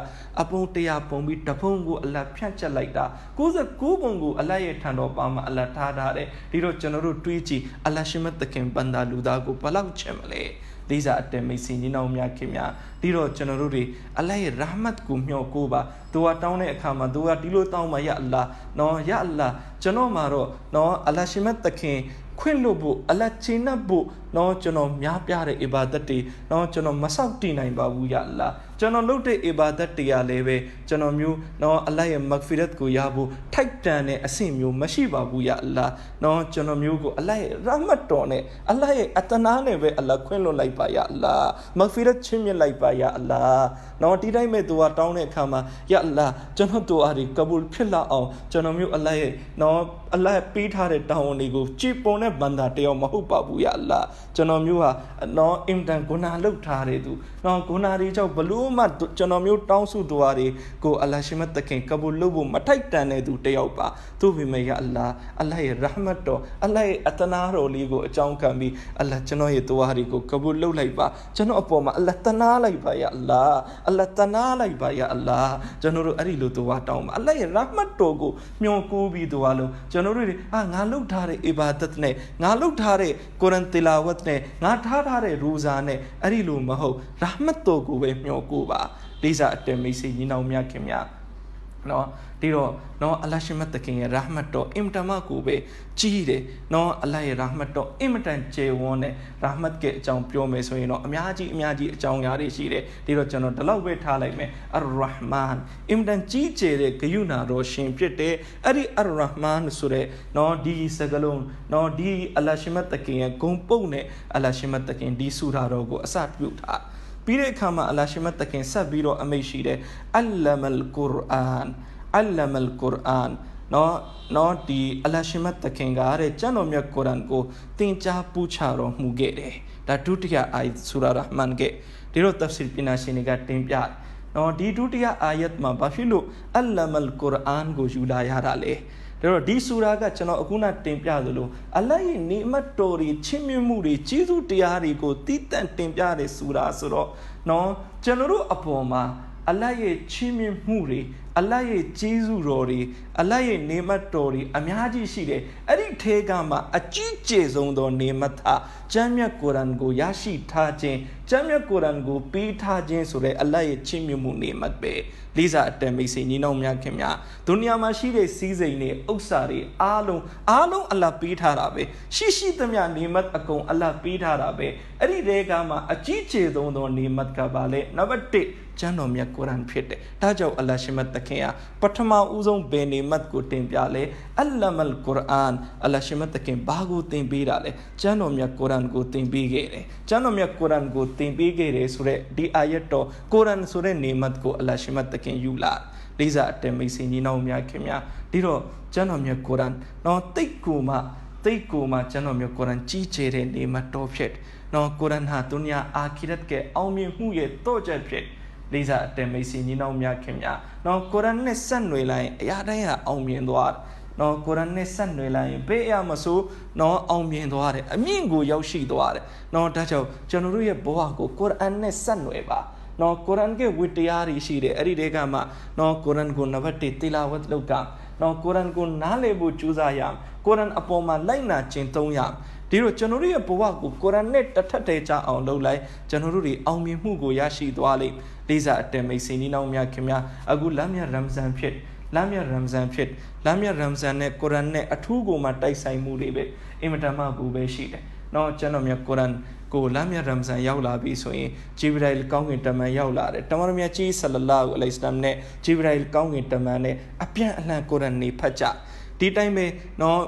အပုံတရားပုံပြီးတပုံကိုအလ္လာဟ်ဖြန့်ချက်လိုက်တာ69ပုံကိုအလ္လာဟ်ရဲ့ထံတော်ပါမှာအလ္လာဟ်ထားတယ်ဒီတော့ကျွန်တော်တို့တွေးကြည့်အလ္လာဟ်ရှင်မတ်တခင်ဘန္တာလူသားကိုဘလောက်ချင်မလဲလေးစားအတမိတ်စီညီနောင်များခင်များဒီတော့ကျွန်တော်တို့တွေအလ္လာဟ်ရဲ့ရာဟ်မတ်ကိုမျှော်ကိုးပါသူကတောင်းတဲ့အခါမှာသူကဒီလိုတောင်းမှာယာအလ္လာဟ်နော်ယာအလ္လာဟ်ကျွန်တော်မှာတော့နော်အလ္လာဟ်ရှင်မတ်တခင်ခွင့်လို့ဖို့အလ္လာဟ်ချေနှပ်ဖို့နော်ကျွန်တော်များပြတဲ့အီဘာဒတ်တွေနော်ကျွန်တော်မဆောက်တည်နိုင်ပါဘူးယာအလ္လာဟ်ကျွန်တော်လုပ်တဲ့အီဘာဒတ်တရားလည်းပဲကျွန်တော်မျိုးနော်အလ္လာဟ်ရဲ့မဂ်ဖီရတ်ကိုရဖို့ထိုက်တန်တဲ့အဆင့်မျိုးမရှိပါဘူးယာအလ္လာဟ်နော်ကျွန်တော်မျိုးကိုအလ္လာဟ်ရဲ့ရာဟ်မတ်တော်နဲ့အလ္လာဟ်ရဲ့အတနာနဲ့ပဲအလ္လာဟ်ခွင့်လွှတ်လိုက်ပါယာအလ္လာဟ်မဂ်ဖီရတ်ချင်းမြတ်လိုက်ပါယာအလ္လာဟ်နော်ဒီတိုင်းမဲ့သူကတောင်းတဲ့အခါမှာယာအလ္လာဟ်ကျွန်တော်တို့အားဒီကဘူလ်ဖြစ်လာအောင်ကျွန်တော်မျိုးအလ္လာဟ်ရဲ့နော်အလ္လာဟ်ပေးထားတဲ့တောင်းဝန်တွေကိုကြည်ပုံနဲ့ဘန္တာတယောက်မဟုတ်ပါဘူးယာအလ္လာဟ်ကျွန်တော်မျိုးဟာနော်အင်တန်ဂုဏလောက်ထားတဲ့သူနော်ဂုဏတွေကြောင့်ဘလို့မှကျွန်တော်မျိုးတောင်းစုတော်တွေကိုအလ္လာဟ်ရှိမတ်တခင်ကဘူလ်လုပ်ဖို့မထိုက်တန်တဲ့သူတယောက်ပါသူ့ပေမဲ့ယာအလ္လာဟ်အလ္လာဟ်ရဲ့ရာဟ်မတ်တော်အလ္လာဟ်ရဲ့အတနာတော်လေးကိုအကြောင်းခံပြီးအလ္လာဟ်ကျွန်တော်ရဲ့တော်တွေကိုကဘူလ်လုပ်လိုက်ပါကျွန်တော်အပေါ်မှာအလ္လာဟ်တနာလိုက်ပါယာအလ္လာဟ်အလ္လာဟ်တနာလိုက်ပါယာအလ္လာဟ်ကျွန်တော်တို့အဲ့ဒီလိုတော်တောင်းပါအလ္လာဟ်ရဲ့ရာဟ်မတ်တော်ကိုမျှော်ကိုးပြီးတော်လို့ကျွန်တော်တို့ငါလုပ်ထားတဲ့အီဘာဒတ်နဲ့ငါလုပ်ထားတဲ့ကုရ်အာန်တီလာဝတ်နဲ့ငါထားတဲ့ရူဇာနဲ့အဲ့ဒီလိုမဟုတ်ရာဟ်မတ်တော်ကိုပဲမျှော်ကိုးပါလေးစားအတမိတ်စီညီနောင်များခင်များနော်ဒီတော့နော်အလ္လာဟ်ရှိမတ်တခင်ရဲ့ရာဟ်မတ်တော်အင်မတန်မှကိုပဲကြီးတယ်နော်အလ္လာဟ်ရဲ့ရာဟ်မတ်တော်အင်မတန်ကျယ်ဝန်းတဲ့ရာဟ်မတ်ရဲ့အကြောင်းပြောမယ်ဆိုရင်တော့အများကြီးအကြောင်းအရာတွေရှိတယ်ဒီတော့ကျွန်တော်ဒီလောက်ပဲထားလိုက်မယ်အာရာဟ်မန်အင်မတန်ကြီးကျယ်တဲ့ဂရုဏာတော်ရှင်ဖြစ်တယ်အဲ့ဒီအာရာဟ်မန်ဆိုတဲ့နော်ဒီစကားလုံးနော်ဒီအလ္လာဟ်ရှိမတ်တခင်ရဲ့ဂုဏ်ပုတ်နဲ့အလ္လာဟ်ရှိမတ်တခင်ဒီဆူရာတော်ကိုအစပြုထားပြီးတဲ့အခါမှာအလ္လာဟ်ရှိမတ်တခင်ဆက်ပြီးတော့အမိတ်ရှိတယ်အလ္လမလ်ကုရ်အာန် နော်ဒီအလရှိမတ်တခင်ကတဲ့ကျမ်းတော်မြတ်ကုရ်အာန်ကိုသင်ကြားပူးချတော်မူခဲ့တယ်ဒါဒုတိယအာယတ်ဆူရာရဟ်မန်ကဒီလို tafsir ပညာရှင်တွေကတင်ပြနော်ဒီဒုတိယအာယတ်မှာဘာဖြစ်လို့အလ္လမလ်ကုရ်အာန်ကိုယူလာရတာလဲဒါတော့ဒီဆူရာကကျွန်တော်အခုနတင်ပြသလိုအလ္လာဟ်ရဲ့နိမတ်တော်တွေချီးမြှင့်မှုတွေကျေးဇူးတရားတွေကိုတည်တံ့တင်ပြတဲ့ဆူရာဆိုတော့နော်ကျွန်တော်တို့အပေါ်မှာအလ္လာဟ်ရဲ့ချီးမြှင့်မှုတွေအလ္လာဟ်ရဲ့ကျေးဇူးတော်တွေအလ္လာဟ်ရဲ့နေမတ်တော်တွေအများကြီးရှိတယ်အဲ့ဒီထဲကမှအကြီးကျယ်ဆုံးသောနေမတ်ဟာကျမ်းမြတ်ကုရ်အာန်ကိုရရှိထားခြင်းကျမ်းမြတ်ကုရ်အာန်ကိုပေးထားခြင်းဆိုတဲ့အလ္လာဟ်ရဲ့ချီးမြှင့်မှုနေမတ်ပဲလေးစားအတန်မိတ်ဆွေညီနောင်များခင်များဒုနီယာမှာရှိတဲ့စီးစိမ်တွေဥစ္စာတွေအားလုံးအလ္လာဟ်ပေးထားတာပဲရှိသမျှနေမတ်အကုန်အလ္လာဟ်ပေးထားတာပဲအဲ့ဒီတဲကမှအကြီးကျယ်ဆုံးသောနေမတ်ကပါလေနံပါတ်1ကျမ်းတော်မြတ်ကုရ်အာန်ဖြစ်တယ်ဒါကြောင့်အလ္လာဟ်ရှိမတ်တခင်ဟာပထမဦးဆုံးဘယ်နေမတ်ကိုတင်ပြလဲအလ္လာမလ်ကုရ်အာန်အလ္လာဟ်ရှိမတ်တခင်ဘာကိုတင်ပေးတာလဲကျမ်းတော်မြတ်ကုရ်အာန်ကိုတင်ပေးခဲ့တယ်ကျမ်းတော်မြတ်ကုရ်အာန်ကိုတင်ပေးခဲ့တယ်ဆိုတဲ့ဒီအာယတ်တော်ကုရ်အာန်ဆိုတဲ့နေမတ်ကိုအလ္လာဟ်ရှိမတ်တခင်ယူလာလေးစားအတန်မိတ်ဆွေညီနောင်များခင်များဒီတော့ကျမ်းတော်မြတ်ကုရ်အာန်နော်တိတ်ကိုမှကျမ်းတော်မြတ်ကုရ်အာန်ကြီးကျယ်တဲ့နေမတ်တော်ဖြစ်နော်ကုရ်အာန်ဟာဒုနီယာအာခိရတ်ကအောင်မြင်မှုရဲ့တော့ချက်ဖြစ်လေးစားအတန်မိတ်ဆွေညီနောင်များခင်များနော်ကုရ်အာန်နဲ့ဆက်နွယ်လိုက်ရင်အရာတိုင်းဟာအောင်မြင်သွားတယ်နော်ကုရ်အာန်နဲ့ဆက်နွယ်လိုက်ရင်ဘယ်အရာမဆိုနော်အောင်မြင်သွားတယ်အမြင့်ကိုရောက်ရှိသွားတယ်နော်ဒါကြောင့်ကျွန်တော်တို့ရဲ့ဘဝကိုကုရ်အာန်နဲ့ဆက်နွယ်ပါနော်ကုရ်အာန်ကဝတ္တရားတွေရှိတယ်အဲ့ဒီတဲကမှနော်ကုရ်အာန်ကိုနံပါတ်1တီလာဝတ်လုပ်ကနော်ကုရ်အာန်ကိုနားလည်ဖို့ကြိုးစားရအောင်ကုရ်အာန်အပေါ်မှာလိုက်နာကျင့်သုံးရအောင်ဒီလိုကျွန်တော်တို့ရဲ့ဘဝကိုကုရ်အာန်နဲ့တစ်ထပ်တည်းကြအောင်လုပ်လိုက်ကျွန်တော်တို့တွေအောင်မြင်မှုကိုရရှိသွားလိမ့်လေးစားအတန်မိတ်ဆွေညီနောင်များခင်များအခုလမ်းမြရမ်ဇန်ဖြစ်လမ်းမြရမ်ဇန်နဲ့ကုရ်အာန်နဲ့အထူးကိုမှတိုက်ဆိုင်မှုတွေပဲအင်မတန်မှဘူးပဲရှိတယ်နော်ကျွန်တော်မြတ်ကုရ်အာန်ကိုလမ်းမြရမ်ဇန်ရောက်လာပြီဆိုရင်ဂျီဘရာအီလ်ကောင်းကင်တမန်ရောက်လာတယ်တမန်တော်မြတ်ကြီးဆလလာဟူအလိုင်ဟိဝါဆလမ်နဲ့ဂျီဘရာအီလ်ကောင်းကင်တမန်နဲ့အပြန်အလှန်ကုရ်အာန်နေဖတ်ကြဒီတိုင်းပဲနော်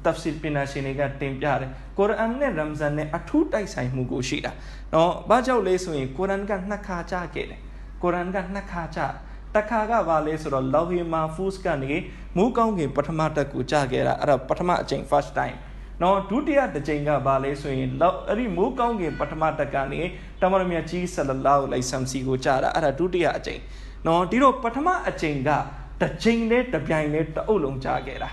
tafsir ပညာရှင်တွေကတင်ပြတယ်ကုရ်အာန်နဲ့ရမ်ဇန်နဲ့အထူးတိုက်ဆိုင်မှုကိုရှိတာနော်ဘာကြောင့်လဲဆိုရင်ကုရ်အာန်ကနှစ်ခါကြားခဲ့တယ်ကုရ်အာန်ကနှစ်ခါကြားတစ်ခါကဘာလဲဆိုတော့လောဟီမာဖူးစ်ကနေမူးကောင်းကင်ပထမတက်ကိုကြားခဲ့တာအဲ့ဒါပထမအကြိမ် first time နော်ဒုတိယတစ်ကြိမ်ကဘာလဲဆိုရင်အဲ့ဒီမူးကောင်းကင်ပထမတက်ကနေတမန်တော်မြတ်ကြီးဆလလာဟူအလိုင်ဆမ်စီကိုကြားတာအဲ့ဒါဒုတိယအကြိမ်နော်ဒီတော့ပထမအကြိမ်ကတစ်ကြိမ်နဲ့တစ်ပြိုင်နဲ့တအုပ်လုံးကြားခဲ့တ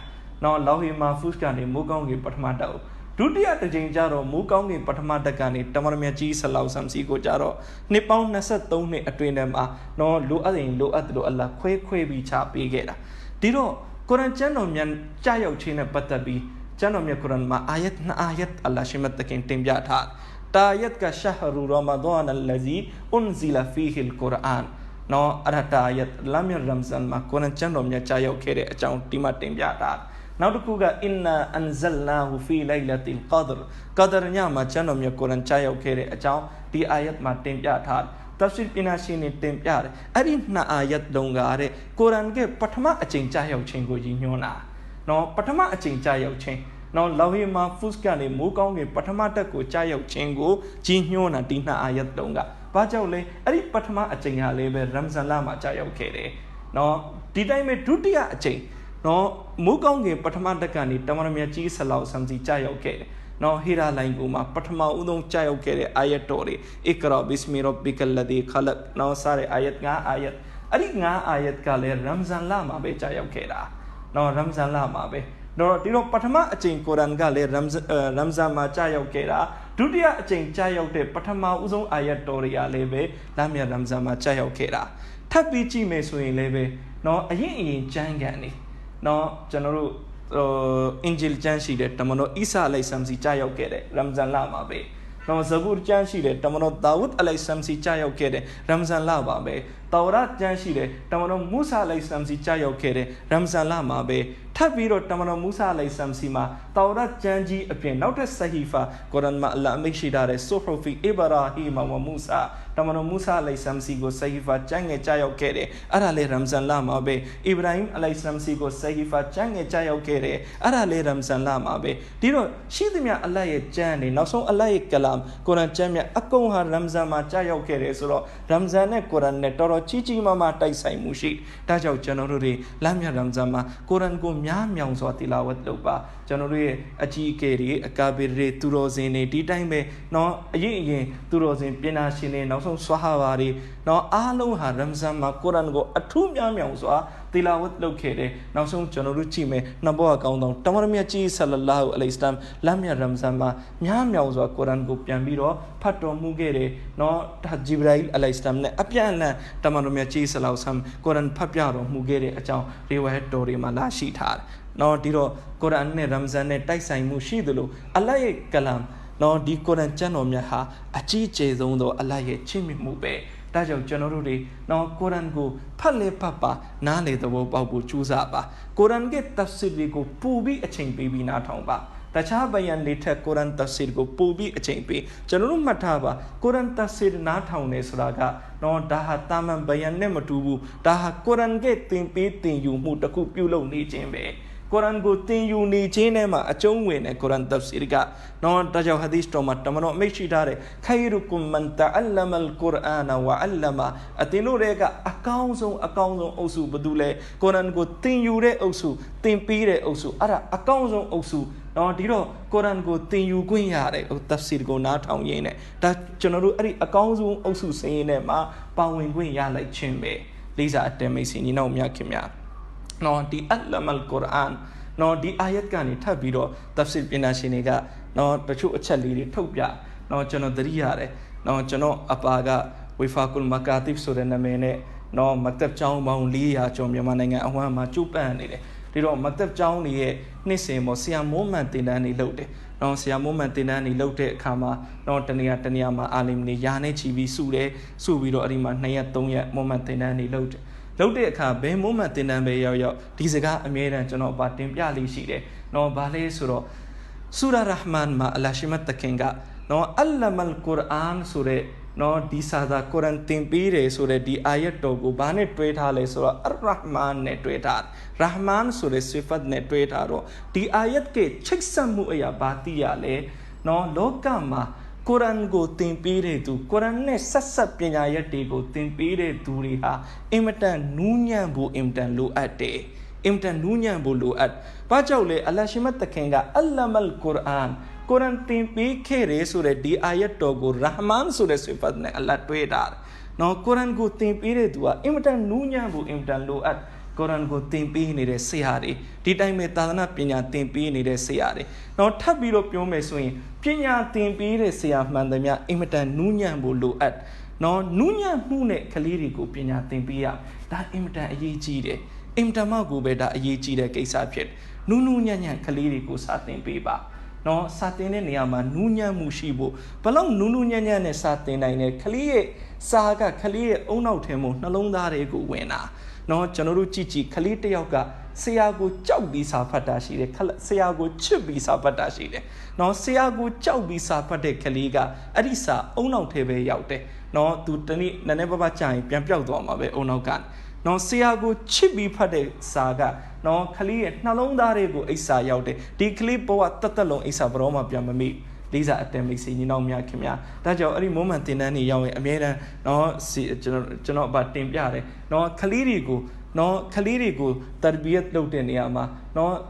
ာနော်လောဟီမာဖူးစ်ကနေမူးကောင်းကင်ပထမတက်ဒုတိယတစ်ကြိမ်ကျတော့မူးကောင်းကင်ပထမတက်ကနေတမန်တော်မြတ်ကြီးဆလလာဟူဆမ်စီကိုကြားတော့နှစ်ပေါင်း23နှစ်အတွင်းထဲမှာနော်လိုအပ်ရင်လိုအပ်တယ်လို့အလ္လာဟ်ခွဲပြီးချပေးခဲ့တာဒီတော့ကုရ်အာန်ကျမ်းတော်မြတ်ကြားရောက်ခြင်းနဲ့ပတ်သက်ပြီးကျမ်းတော်မြတ်ကုရ်အာန်မှာအာယတ်2အာယတ်အလ္လာဟ်ရှိမတ်တခင်တင်ပြထားတာအာယတ်ကရှဟရူရမဒန်အလ္လဇီအွန်ဇီလာဖီဟီလ်ကုရ်အာန်နော်အရတာယတ်လမ်ယရမ်ဇန်မှာကုရ်အာန်ကျမ်းတော်မြတ်ကြားရောက်ခဲ့တဲ့အကြောင်းဒီမှာတင်ပြတာနောက်တစ်ခုကအင်နာအန်ဇလနာဟူဖီလိုင်လတ်လ်ကဒ်ညမှာကျမ်းတော်မြတ်ကုရ်အာန်ကြားရောက်ခဲ့တဲ့အကြောင်းဒီအာယတ်မှာတင်ပြထားtafsir ပညာရှင်တွေတင်ပြတယ်အဲ့ဒီ2အာယတ်တုံးကတဲ့ကုရ်အာန်ကပထမအကြိမ်ကြားရောက်ခြင်းကိုရည်ညွှန်းတာနော်ပထမအကြိမ်ကြားရောက်ခြင်းနော်လောဟီမာဖူးစ်ကနေမိုးကောင်းကင်ပထမတက်ကိုကြားရောက်ခြင်းကိုရည်ညွှန်းတာဒီ2အာယတ်တုံးကဘာကြောင့်လဲအဲ့ဒီပထမအကြိမ်ဟာလည်းပဲရမ်ဇန်လမှာကြားရောက်ခဲ့တယ်နော်ဒီတိုင်းပဲဒုတိယအကြိမ်နော်မိုးကောင်းကင်ပထမတက်ကနေတမန်တော်မြတ်ကြီးဆလောက်ဆမ်စီကြားရောက်ခဲ့တယ်နော်ဟီရာလိုင်းကိုမှာပထမဦးဆုံးကြားရောက်ခဲ့တဲ့အာယတ်တော်တွေအကရာဘစ်မီရဘ်ဘီကလ်လဒီခလတ်နော်စားတဲ့အာယတ်5အာယတ်အဲ့ဒီ5အာယတ်ကလည်းရမ်ဇန်လမှာပဲကြားရောက်ခဲ့တာနော်ရမ်ဇန်လမှာပဲတော့ဒီတော့ပထမအကြိမ်ကုရ်အာန်ကလည်းရမ်ဇန်မှာကြားရောက်ခဲ့တာဒုတိယအကြိမ်ကြားရောက်တဲ့ပထမဦးဆုံးအာယတ်တော်တွေကလည်းပဲလမ်းမြရမ်ဇန်မှာကြားရောက်ခဲ့တာထပ်ပြီးကြည့်မယ်ဆိုရင်လည်းပဲနော်အရင်ကျမ်းကန်နေနော်ကျွန်တော်တို့အင်ဂျီလ်ကျမ်းရှိတဲ့တမန်တော်အီဆာအလိုင်ဆမ်စီကြားရောက်ခဲ့တဲ့ရမ်ဇန်လမှာပဲနော်ဇဘူရ်ကျမ်းရှိတဲ့တမန်တော်ဒါဝုဒ်အလိုင်ဆမ်စီကြားရောက်ခဲ့တဲ့ရမ်ဇန်လမှာပဲတောရတ်ကျမ်းရှိတဲ့တမန်တော်မူဆာအလိုင်ဆမ်စီကြားရောက်ခဲ့တဲ့ရမ်ဇန်လမှာပဲထပ်ပြီးတော့တမန်တော်မူဆာအလိုင်ဆမ်စီမှာတောရတ်ကျမ်းကြီးအပြင်နောက်တဲ့ဆဟီဖာကုရ်အာန်မှာအလ္လာဟ်အမိန့်ရှိထားတဲ့ဆူဟူဖီအီဘရာဟီမဝမူဆာတမန်တော်မူဆာအလိုင်ဆမ်စီကိုဆဟီဖာကျမ်းငယ်ကြားရောက်ခဲ့တယ်အဲ့ဒါလေရမ်ဇန်လမှာပဲအီဘရာဟင်အလိုင်ဆမ်စီကိုဆဟီဖာကျမ်းငယ်ကြားရောက်ခဲ့တယ်အဲ့ဒါလေရမ်ဇန်လမှာပဲဒီတော့ရှိသမျှအလ္လာဟ်ရဲ့ကျမ်းတွေနောက်ဆုံးအလ္လာဟ်ရဲ့ကလာမ်ကုရ်အာန်ကျမ်းမြတ်အကုန်ဟာရမ်ဇန်မှာကြားရောက်ခဲ့တယ်ဆိုတော့ရမ်ဇန်နဲ့ကုရ်အာန်နဲ့တော်တော် Chichi Mama Tai Sai Mushi, Tajao Janori, Lamia Ramzama, Koran go Myam Yang Swatilawat Lopa, Janori, Achi Keri, Akabiri, Turozine, Tea Time, no Ye, Turozin, Pinashine, no Swahavari, no Aloha Ramzama, Koran go, a two Myam Yang Tilawat located, now some Janoruchi me, Naboa Countdown, Tamaramiachi, Salallahu Alaistam, Lamia Ramzama, Myam Yang Koran go Piambiro, Patro Mugere, no Jibrail Alaistam, Apiana, Tamaramiachi Salausam, Koran Papiaro, Mugere, a chow, Riwa Tori Malashi tar. No Diro, Koran Ramzane, Taisai Mushidulu, Alaye Kalam, no Di Koran Chanomyaha, Achi Chezondo, Alaye Chimi Mube. Tajo Janori, no Koran go, Pale Papa, Nale the Wobabu Chuzaba, Koran get Tafsiri go, Pubi a chain baby Natomba. Tachabayan later Koran Tafsir go, Pubi a chain pay, Januru Mataba, Koran Tafsir Nataunes Raga, no Daha Taman Bayan Nematubu, Daha Koran get thing beating you, Mutaku Pulo ni Jembe. Koran go tin you ni chenema a chong win a Koran tafsirga. No Tajo Hadith Tomatamano make she dare. Kairukum manta allamal Qur'ana wa allama. Atinurega accounts on osu badule. Koran go tin you re osu, tin pire osu. Ara accounts on osu. No diro Koran go tin you guiare o tafsir go not on yene. That general accounts on osu saying ma bowing guia like chimbe. These are at them missing, you know, Myakimya. No, the Allamal Quran, no, the Ayat Gani Tabiro, Tafsir Pinashiniga, no, Pachu Chali, Topia, no, Jano Dariare, no, Jano Apaga, Wifakul Makatif Surenamene, no, Maktab Chow Maulia, Chom Yamananga, Awama Chupan, Diro Maktab Chow Nie, Nisimo, Sia moment in any lote, no, Sia moment in any lote, Kama, no, Taniataniama, Alim, Yane, Chivi Sure, Subiro Arima, Nayatonia, moment in any lote. Lote ka be moment in a bay yo, Tizaga, a maid and Jano Batim Yali Shide, no Bale Suro, Surah Rahman ma Alashimat the Kinga, no Allamal Quran Sure, no Disada Koran Timpire Sure, di Ayato Gubane Tweetale Sura, Rahman Netweetar, Rahman Sure Sifat Netweetaro, di Ayat ke Cheksamuya Batiale, no Lokama. Koran go timpire tu, Koran ne sasap pinyayati go timpire turiha, imtan nunya bu imtan lu ate, imtan nunya bu lu at. Pachaule Alashimat Kenga, Allamal Quran, Koran timpi kere sure di ayat togo, Rahman sure sifat ne Allah tweedar. No Koran go timpire tua, imtan nunya bu imtan lu at. Koran go timpi ni re sehari. Di time tadana pinya timpi ni re sehari. No tabiro piome swing. Pinya timpi re seah mandamya imita nunya bulu at. No nunya mune kaliri go pinya timpi ya. That imita ye jide. Imta magu beda ye jide kaisa pit. Nunya kaliri go satin piba. No satine niyama nunya mushibo. Palong nunya ne satin ne kaliye saga kaliye onau temo nalongdare go wena. No, Janoru Chichi, Kalite Yoga, Seago Chaubi Sapatashi, Seago Chubi Sapatashi, no Seago Chaubi Sapate Kaliga, Arisa, Ono Teve Yaute, no Tutani, Naneva Chai, Piampio Domabe, Onogan, no Seago Chibi Pade Saga, no Kali, Nalondarego Isa Yaute, Declipo Tatalon Isa Broma Piamami. These are attempts in Nomia Kimia. That's your only moment in any young Amira, no, Janot Batim Yare, no Kalirigo, no Kalirigo, Tarbiat Loteniama, no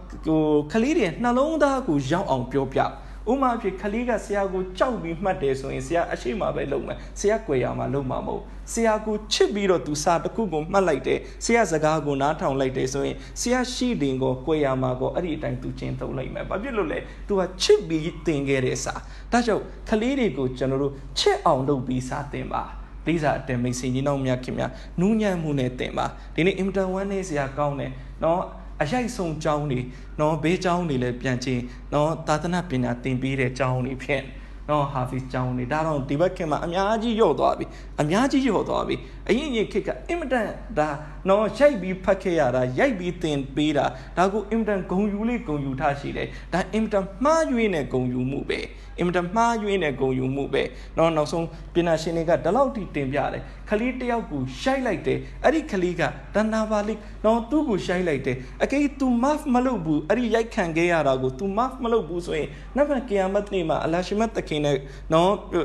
Kaliri, Nalonda, who Jean on Piopia. Uma Kaliga Siago Chaubi Mate, so in Sia Ashima Beloma, Siaquayama Lomamo, Siago Chibiro to Satakugo Malate, Sia Zagago Natown like so in Sia Shidingo, Quayamago, any time to change the lame, Babylole, to a chibi thing eresa. Tajo Kalirigo General, Che on no bisa temba. These are them mixing, you know, Miakimia, Nunya Mune tema. Didn't imta one is ya gaune, no. A jay song Johnny, no be Johnny le pianchi, no Tatana Pina Timbire Johnny Pien, no half his Johnny, Daron, Tibakema, Amiaji Yodabi, Amiaji Yodabi, a yin kicker, immigrant da, no Jaybi Pakeara, Jaybi Tin Bida, Dago immigrant Gonguli Gongutashi, that immigrant Majuine Gongu Mube. Imta ma yuine go you mube, no song Pinashiniga, the Lauti Timbiare, Kalitiagu, shy like day, Ari Kaliga, Danavali, no tubu shy like day, Ake to Maf Malubu, Ari Yakan Gayarago, to Maf Malubu, so never Kiamat Nima, Alashimat the ခင်နဲ့နော်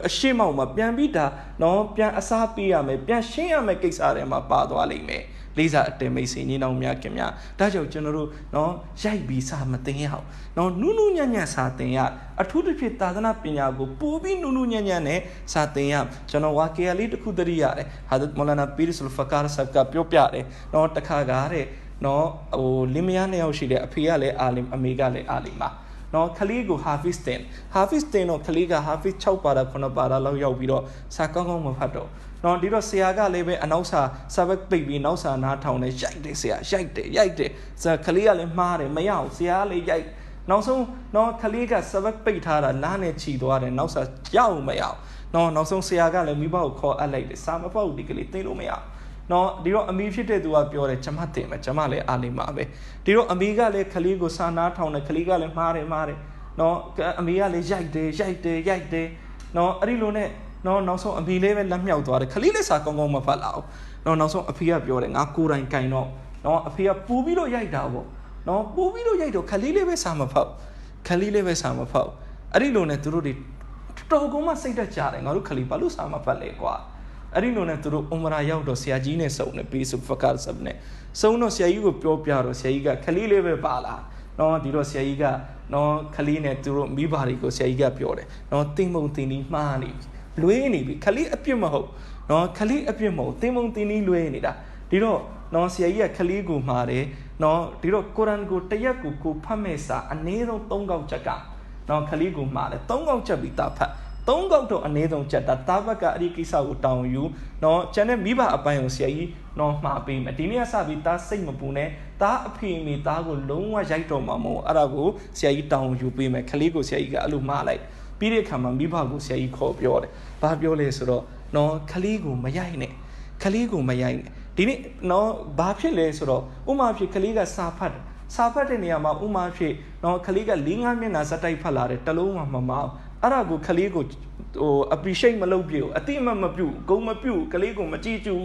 အရှိမောက်မှာပြန်ပြီးတာနော်ပြန်အစားပေးရမယ်ပြန်ရှင်းရမယ်ကိစ္စတွေမှာပါသွားလိမ့်မယ်လေးစားအတင်မိတ်ဆွေညီနောင်များခင်ဗျာဒါကြောင့်ကျွန်တော်တို့နော်ရိုက်ပြီးစာမတင်ရအောင်နော်နုနုညံ့ညံ့စာတင်ရအထူးသဖြင့်သာသနာပညာကိုပို့ပြီးနုနုညံ့ညံ့နဲ့စာတင်ရကျွန်တော်ဝါကေအလေးတစ်ခုတရိရတယ်ဟာဒတ်မောလာနာပီရစ်ဆူလ်ဖကာဆပ်ကပြောပြတယ်နော်တခါကားတဲ့နော်ဟိုလင်မယားနှစ်ယောက်ရှိတယ်အဖေကလည်းအာလင်အမေကလည်းအာလင်ပါနော်ခလီကိုဟာဖစ်တင်တော့ခလီကဟာဖစ်6ပါတာ9ပါတာလောက်ရောက်ပြီးတော့စာကောင်းကောင်းမဖတ်တော့နော်ဒီတော့ဆရာကလည်းပဲအနောက်စာဆာဘက်ပိတ်ပြီးနောက်စာနားထောင်နေရိုက်တယ်ဆရာရိုက်တယ်ဆရာခလီကလည်းမှားတယ်မရအောင်ဆရာကလည်းရိုက်နောက်ဆုံးနော်ခလီကဆာဘက်ပိတ်ထားတာလားနဲ့ချီသွားတယ်နောက်စာရောက်မရအောင်နော်နောက်ဆုံးဆရာကလည်းမိဘကိုခေါ်အပ်လိုက်တယ်စာမပေါ့ဒီကလေးသိလို့မရအောင်နော်ဒီတော့အမီဖြစ်တဲ့သူကပြောတယ်ကျွန်မတင်မယ်ကျွန်မလည်းအာလီမှာပဲဒီတော့အမီကလည်းခလီကိုစာနာထောင်တယ်ခလီကလည်းမှားတယ်နော်အမီကလည်းရိုက်တယ်နော်အဲ့ဒီလိုနဲ့နော်နောက်ဆုံးအမီလေးပဲလက်မြောက်သွားတယ်ခလီလည်းစာကောင်းကောင်းမဖတ်လာအောင်နော်နောက်ဆုံးအဖေကပြောတယ်ငါကိုယ်တိုင်ကင်တော့နော်အဖေကပူပြီးတော့ရိုက်တာပေါ့နော်ပူပြီးတော့ရိုက်တော့ခလီလေးပဲစာမဖတ်အဲ့ဒီလိုနဲ့သူတို့တွေတော်ကုန်မှစိတ်တက်ကြတယ်ငါတို့ခလီဘာလို့စာမဖတ်လဲကွာအဲ့ဒီလိုနဲ့သူတို့အွန်မရာရောက်တော့ဆရာကြီးနဲ့စုံနေပေးစုဖကာဆပ်နဲ့စုံတော့ဆရာကြီးကိုပြောပြတော့ဆရာကြီးကခလီလေးပဲပါလာနော်ဒီတော့ဆရာကြီးကနော်ခလီနဲ့သူတို့မိဘတွေကိုဆရာကြီးကပြောတယ်နော်တင်းမုံတင်းနီးမှားနေပြီလွေးနေပြီခလီအပြစ်မဟုတ်နော်ခလီအပြစ်မဟုတ်တင်းမုံတင်းနီးလွေးနေတာဒီတော့နော်ဆရာကြီးကခလီကိုမှားတယ်နော်ဒီတော့ကုရ်အာန်ကိုတရက်ကိုဖတ်မဲ့စာအနည်းဆုံး3ကောက်ချက်ကနော်ခလီကိုမှားတယ်3ကောက်ချက်ပြီးတာဖတ်3ကောက်တော့အနည်းဆုံးချက်တာဘက်ကအဲ့ဒီကိစ္စကိုတောင်းယူနော်ကျန်တဲ့မိဘအပိုင်းကိုဆရာကြီးနော်မှားပေးမယ်ဒီနေ့ကစပြီးတာစိတ်မပူနဲ့တာအဖေမိတာကိုလုံးဝရိုက်တော့မှာမဟုတ်အဲ့ဒါကိုဆရာကြီးတောင်းယူပေးမယ်ခလေးကိုဆရာကြီးကအဲ့လိုမှားလိုက်ပြီးတဲ့အခါမှာမိဘကိုဆရာကြီးခေါ်ပြောတယ်ဘာပြောလဲဆိုတော့နော်ခလေးကိုမရိုက်နဲ့ဒီနေ့နော်ဘာဖြစ်လဲဆိုတော့ဥမာဖြစ်ခလေးကစာဖတ်တဲ့နေရာမှာဥမာဖြစ်နော်ခလေးက4-5မျက်နှာစတိုက်ဖတ်လာတယ်တလုံးမှမမအောင်အဲ့ဒါကိုခလေးကိုဟို appreciate မလုပ်ပြဘူးအတိအမှတ်မပြုဂုဏ်မပြုကလေးကိုမကြည့်ကျူ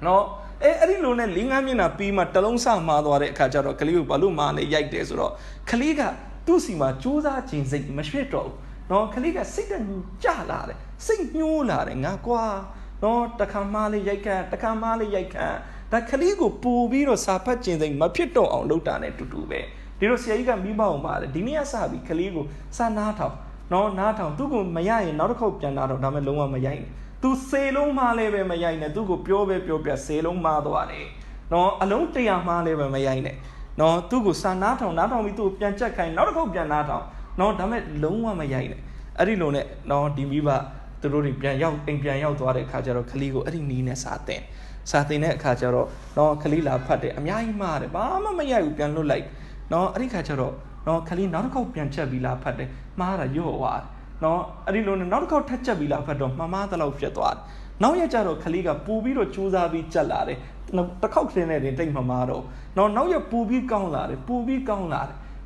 နော်အဲ့ဒီလိုနဲ့4-5မျက်နှာပြီးမှတလုံးစမှားသွားတဲ့အခါကျတော့ကလေးကိုဘာလို့မှားလဲရိုက်တယ်ဆိုတော့ကလေးကသူ့စီမှာစူးစမ်းခြင်းစိတ်မရွှေ့တော့ဘူးနော်ကလေးကစိတ်တကြလာတယ်စိတ်ညှိုးလာတယ်ငါကွာနော်တခါမှလေးရိုက်ခံဒါကလေးကိုပူပြီးတော့စာဖတ်ခြင်းစိတ်မဖြစ်တော့အောင်လုပ်တာနဲ့တူတူပဲဒီလိုဆရာကြီးကမိဘအောင်ပါတယ်ဒီနေ့ကစပြီးကလေးကိုစာနာထောင်နော်နားထောင်သူ့ကိုမရရင်နောက်တစ်ခေါက်ပြန်လာတော့ဒါမဲ့လုံးဝမရိုက်နဲ့သူစေလုံးမှားလဲပဲမရိုက်နဲ့သူ့ကိုပြောပြစေလုံးမှားသွားတယ်နော်အလုံး100မှားလဲပဲမရိုက်နဲ့နော်သူ့ကိုစာနားထောင်ပြီးသူ့ကိုပြန်ချက်ခိုင်းနောက်တစ်ခေါက်ပြန်နားထောင်နော်ဒါမဲ့လုံးဝမရိုက်နဲ့အဲ့ဒီလိုနဲ့နော်ဒီမိဘသူတို့တွေပြန်ရောက်သွားတဲ့အခါကျတော့ခလီကိုအဲ့ဒီနီးနဲ့စာတင်တဲ့အခါကျတော့နော်ခလီလာဖတ်တယ်အများကြီးမှားတယ်ဘာမှမရိုက်ဘူးပြန်လွတ်လိုက်နော်အဲ့ဒီခါကျတော့နော်ခလီနောက်တစ်ခေါက်ပြန်ချက်ပြီးလာဖတ်တယ်မှားတာရော့သွားနော်အဲ့ဒီလိုနဲ့နောက်တစ်ခေါက်ထပ်ချက်ပြီးလာဖတ်တော့မှားသလောက်ဖြစ်သွားတယ်နောက်ရကြတော့ခလီကပူပြီးတော့ကြိုးစားပြီးချက်လာတယ်တစ်ခေါက်ထင်းနဲ့တင်တိတ်မှားတော့နော်နောက်ရပူပြီးကောင်းလာတယ်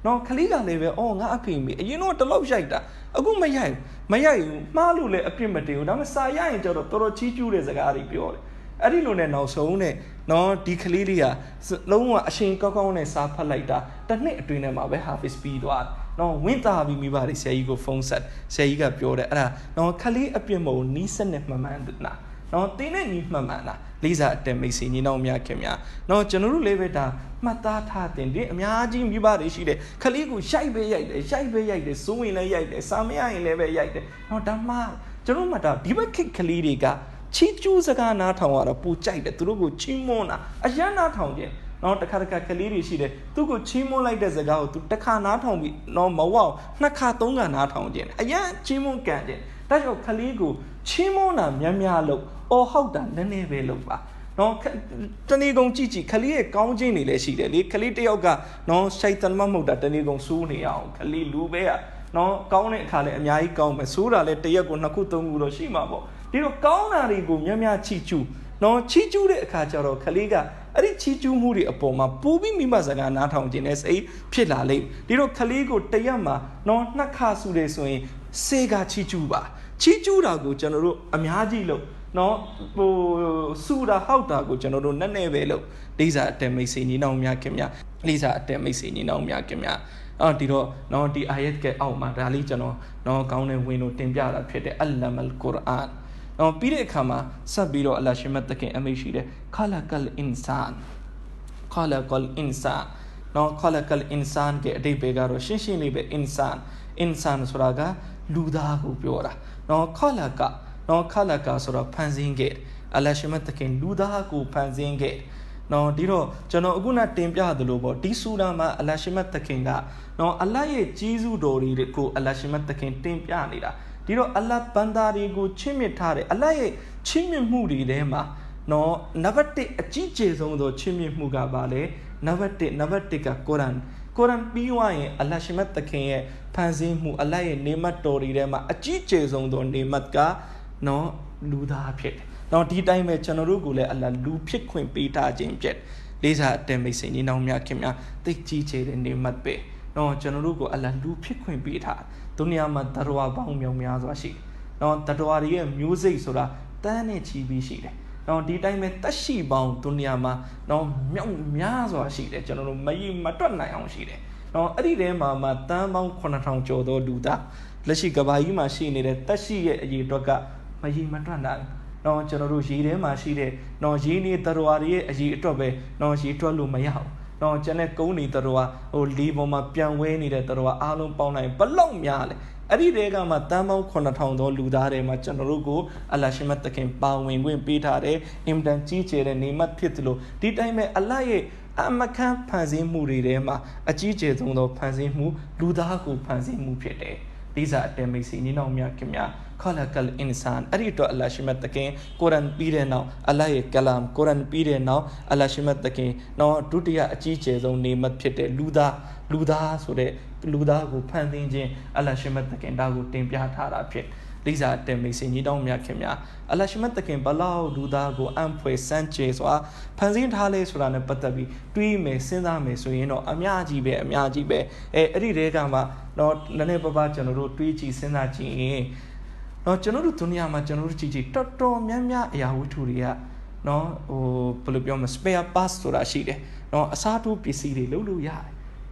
နော်ခလီကလည်းပဲအော်ငါအဖေမေအရင်တော့တလောက်ရိုက်တာအခုမရိုက်ဘူးမှားလို့လည်းအပြစ်မတင်ဘူးဒါပေမဲ့စာရရင်ကျတော့တော်တော်ချီးကျူးတဲ့စကားတွေပြောတယ်အဲ့ဒီလိုနဲ့နောက်ဆုံးနဲ့နော်ဒီကလေးလေးကလုံးဝအရှင်ကောင်းနဲ့စာဖတ်လိုက်တာတစ်နှစ်အတွင်းထဲမှာပဲဟာဖစ်ပြီးသွားနော်ဝင်းသားပြီးမိဘတွေဆရာကြီးကိုဖုန်းဆက်ဆရာကြီးကပြောတယ်အဲ့ဒါနော်ခလေးအပြစ်မဟုတ်နီးစက်နဲ့မှန်နာနော်တင်းနဲ့ညီမှန်လားလေးစားအတက်မိတ်ဆွေညီနောင်များခင်ဗျာနော်ကျွန်တော်တို့လည်းပဲဒါမှတ်သားထားတင်ဒီအများကြီးမိဘတွေရှိတယ်ခလေးကိုရိုက်ပဲရိုက်တယ်စိုးဝင်လည်းရိုက်တယ်စာမရရင်လည်းပဲရိုက်တယ်နော်ဒါမှကျွန်တော်မှဒါဒီဘက်ခလေးတွေကချီကျူးစကားနားထောင်ရတော့ပူကြိုက်တယ်သူတို့ကိုချီးမွမ်းတာအရန်နားထောင်ခြင်းနော်တစ်ခါကလေးတွေရှိတယ်သူ့ကိုချီးမွမ်းလိုက်တဲ့စကားကိုသူတစ်ခါနားထောင်ပြီးနော်မဝအောင်2ခါ3ခါနားထောင်ခြင်းအရန်ချီးမွမ်းကန်ခြင်းဒါကြောင့်ခလေးကိုချီးမွမ်းတာများလို့အော်ဟုတ်တာနည်းနည်းပဲလို့ပါနော်တဏီကုံကြည့်ခလေးရဲ့ကောင်းခြင်းတွေလည်းရှိတယ်လေခလေးတယောက်ကနော်ရှိုက်တန်မမဟုတ်တာတဏီကုံစိုးနေအောင်ခလေးလူပဲอ่ะနော်ကောင်းတဲ့အခါလည်းအများကြီးကောင်းမယ်စိုးတာလည်းတရက်ကို2ခု3ခုတော့ရှိမှာပေါ့ဒီတော့ကောင်းတာတွေကိုများချီကျူးနော်ချီကျူးတဲ့အခါကျတော့ခလေးကအဲ့ဒီချီကျူးမှုတွေအပေါ်မှာပူပြီးမိမစကားနားထောင်ခြင်းနဲ့စိတ်ဖြစ်လာလိမ့်ဒီတော့ခလေးကိုတရက်မှာနော်2ခါဆူတယ်ဆိုရင်စေကချီကျူးပါချီကျူးတာကိုကျွန်တော်တို့အများကြီးလို့နော်ဟိုဆူတာဟောက်တာကိုကျွန်တော်တို့နည်းနည်းပဲလို့ဒိစာအတမိတ်စိညီနောင်များခင်ဗျ Lisa Temisi, you know, Miakimia. Tiro, no, the ayat get out my religion, no, Gaune Wino Timbiala, Pete, Alam al Quran. No, Pire Kama, Sabiro Alashimatake Amishide, Kalakal Insan. Kalakal Insan. No, Kalakal Insan get de Begaro, Shishinibe Insan. Insan Suraga, Luda Gupiora. No, Kalaka sort of Panzing Gate. Alashimatake, Luda Gu Panzing Gate. No, Diro, Jano Guna Tempia the Lobo, Disudama, Alashimat the Kinga, no, Allah Jesu Dori, Riku, Alashimat the King Tempianida, Diro Allah Bandari go Chimitare, Allah Chimi Moody Dema, no, never take a chiches on the Chimi Mugabale, never take a Koran BY, Alashimat the King, Panzimu, Allah Nematori Dema, a chiches on the Nematka, no, Luda Pit. Now, tea time at Chanarugule, a loopit queen Peter James Jet. Lisa Demis in Naumia Kimia, take teacher in the mud bay. No, Chanarugo, a loopit queen Peter. Dunyama Tarua Baum Yazashi. No, Tatuaria music soda, Tane Chibi sheet. Now, tea time at Tashi bound Dunyama, no Miazo sheet, General May Matona on sheet. No, Adide Mama, Tamau Konatang Jodo do that. Leshi Gabai machine it, Tashi Yitoka, May Matana. No, General Gide, Mashide, no Genie Taruari, a Gitobe, no Gito Lumayao, no Janet Goni Tarua, or Livo Mapian Wayne Tarua, Alum Pauna, Balong Yale. Adidega Matamo Konatondo, Ludare, Machanarugo, Alashimat came bowing, win Petare, Imdan Chiche, and Nima Titlo. Did I make Alaye, Amaka Panzi Murirema, a Chiche Zono Panzimu, Ludaku Panzimu Pete. These are the mixing in Omia Kimia. Kalakal Insan, Arito Alashimat the King, Koran Pire now, Alay Kalam, Koran Pire now, Alashimat the King, no, Tutia Chiches only Matpete, Luda, so de Luda go Panting, Alashimat the King, Dago Timpia Tara Pit. These are the mixing in Omia Kimia. Alashimat the King, Balau, Luda go Ampue Sanchez or Panzin Hales ran a patabi, Tui me, Sindame, so you know, Amiaji be, Eri Regama, not Nanebaba General Twitchy Sinachi. No, General Tuniama, General Chichi, Toto, Miamia, Yahuturia, no, Polubium spare pastora shide, no, Asatu Pisidi, Lulu ya,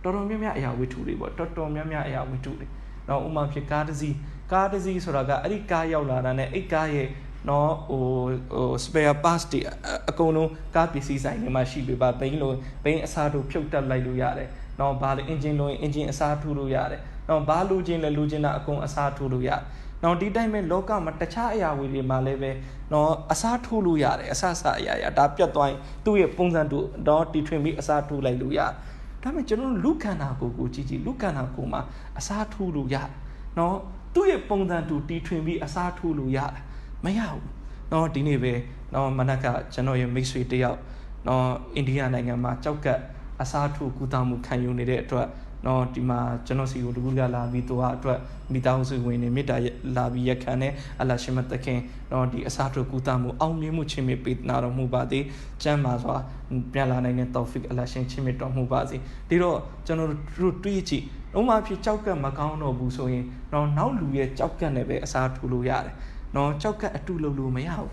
Toto Mimia Yahuturi, but Toto Miamia Yahuturi, no, Uma Picardi, Soraga, Erika Yola, and Ekaye, no, spare pasti, Akono, Capisi, Mashi, but Bailo, Bain Asatu, Pukta Luyare, no, Bal engine, Asatu Yare, no, Balujin, Lugina, Akon Asatu Yare. Now, did I mean Loka Matachaya will be Maleve? No, Asatu Luyare, Asasa, ya, Tapia Twine, 2 years Punzan to dot between me Asatu like Luya. Damn General Lucana Gucci, Lucana Kuma, Asatu Luya. No, 2 years Punzan to between me Asatu Luya. Mayao. No, Dineve, no Manaka, Chanoya mixed with the out. No, Indiana Yama, Chauka, Asatu Kutamu can you need it to no, Tima, Genosi, Uduga, La Vitua, Mitausu, when a Mita La Via Cane, Alashimat the King, no, the Asatu Kutamu, only Muchimi Pit Naro Mubadi, Jamazwa, Piala and Tofik Alashin Chimito Mubazi, Diro, General Rutuichi, no Mapi Chauka Macano Busoin, no, now Luya Chauka neve Asatu Luyare, no Chauka Atulu Mayao,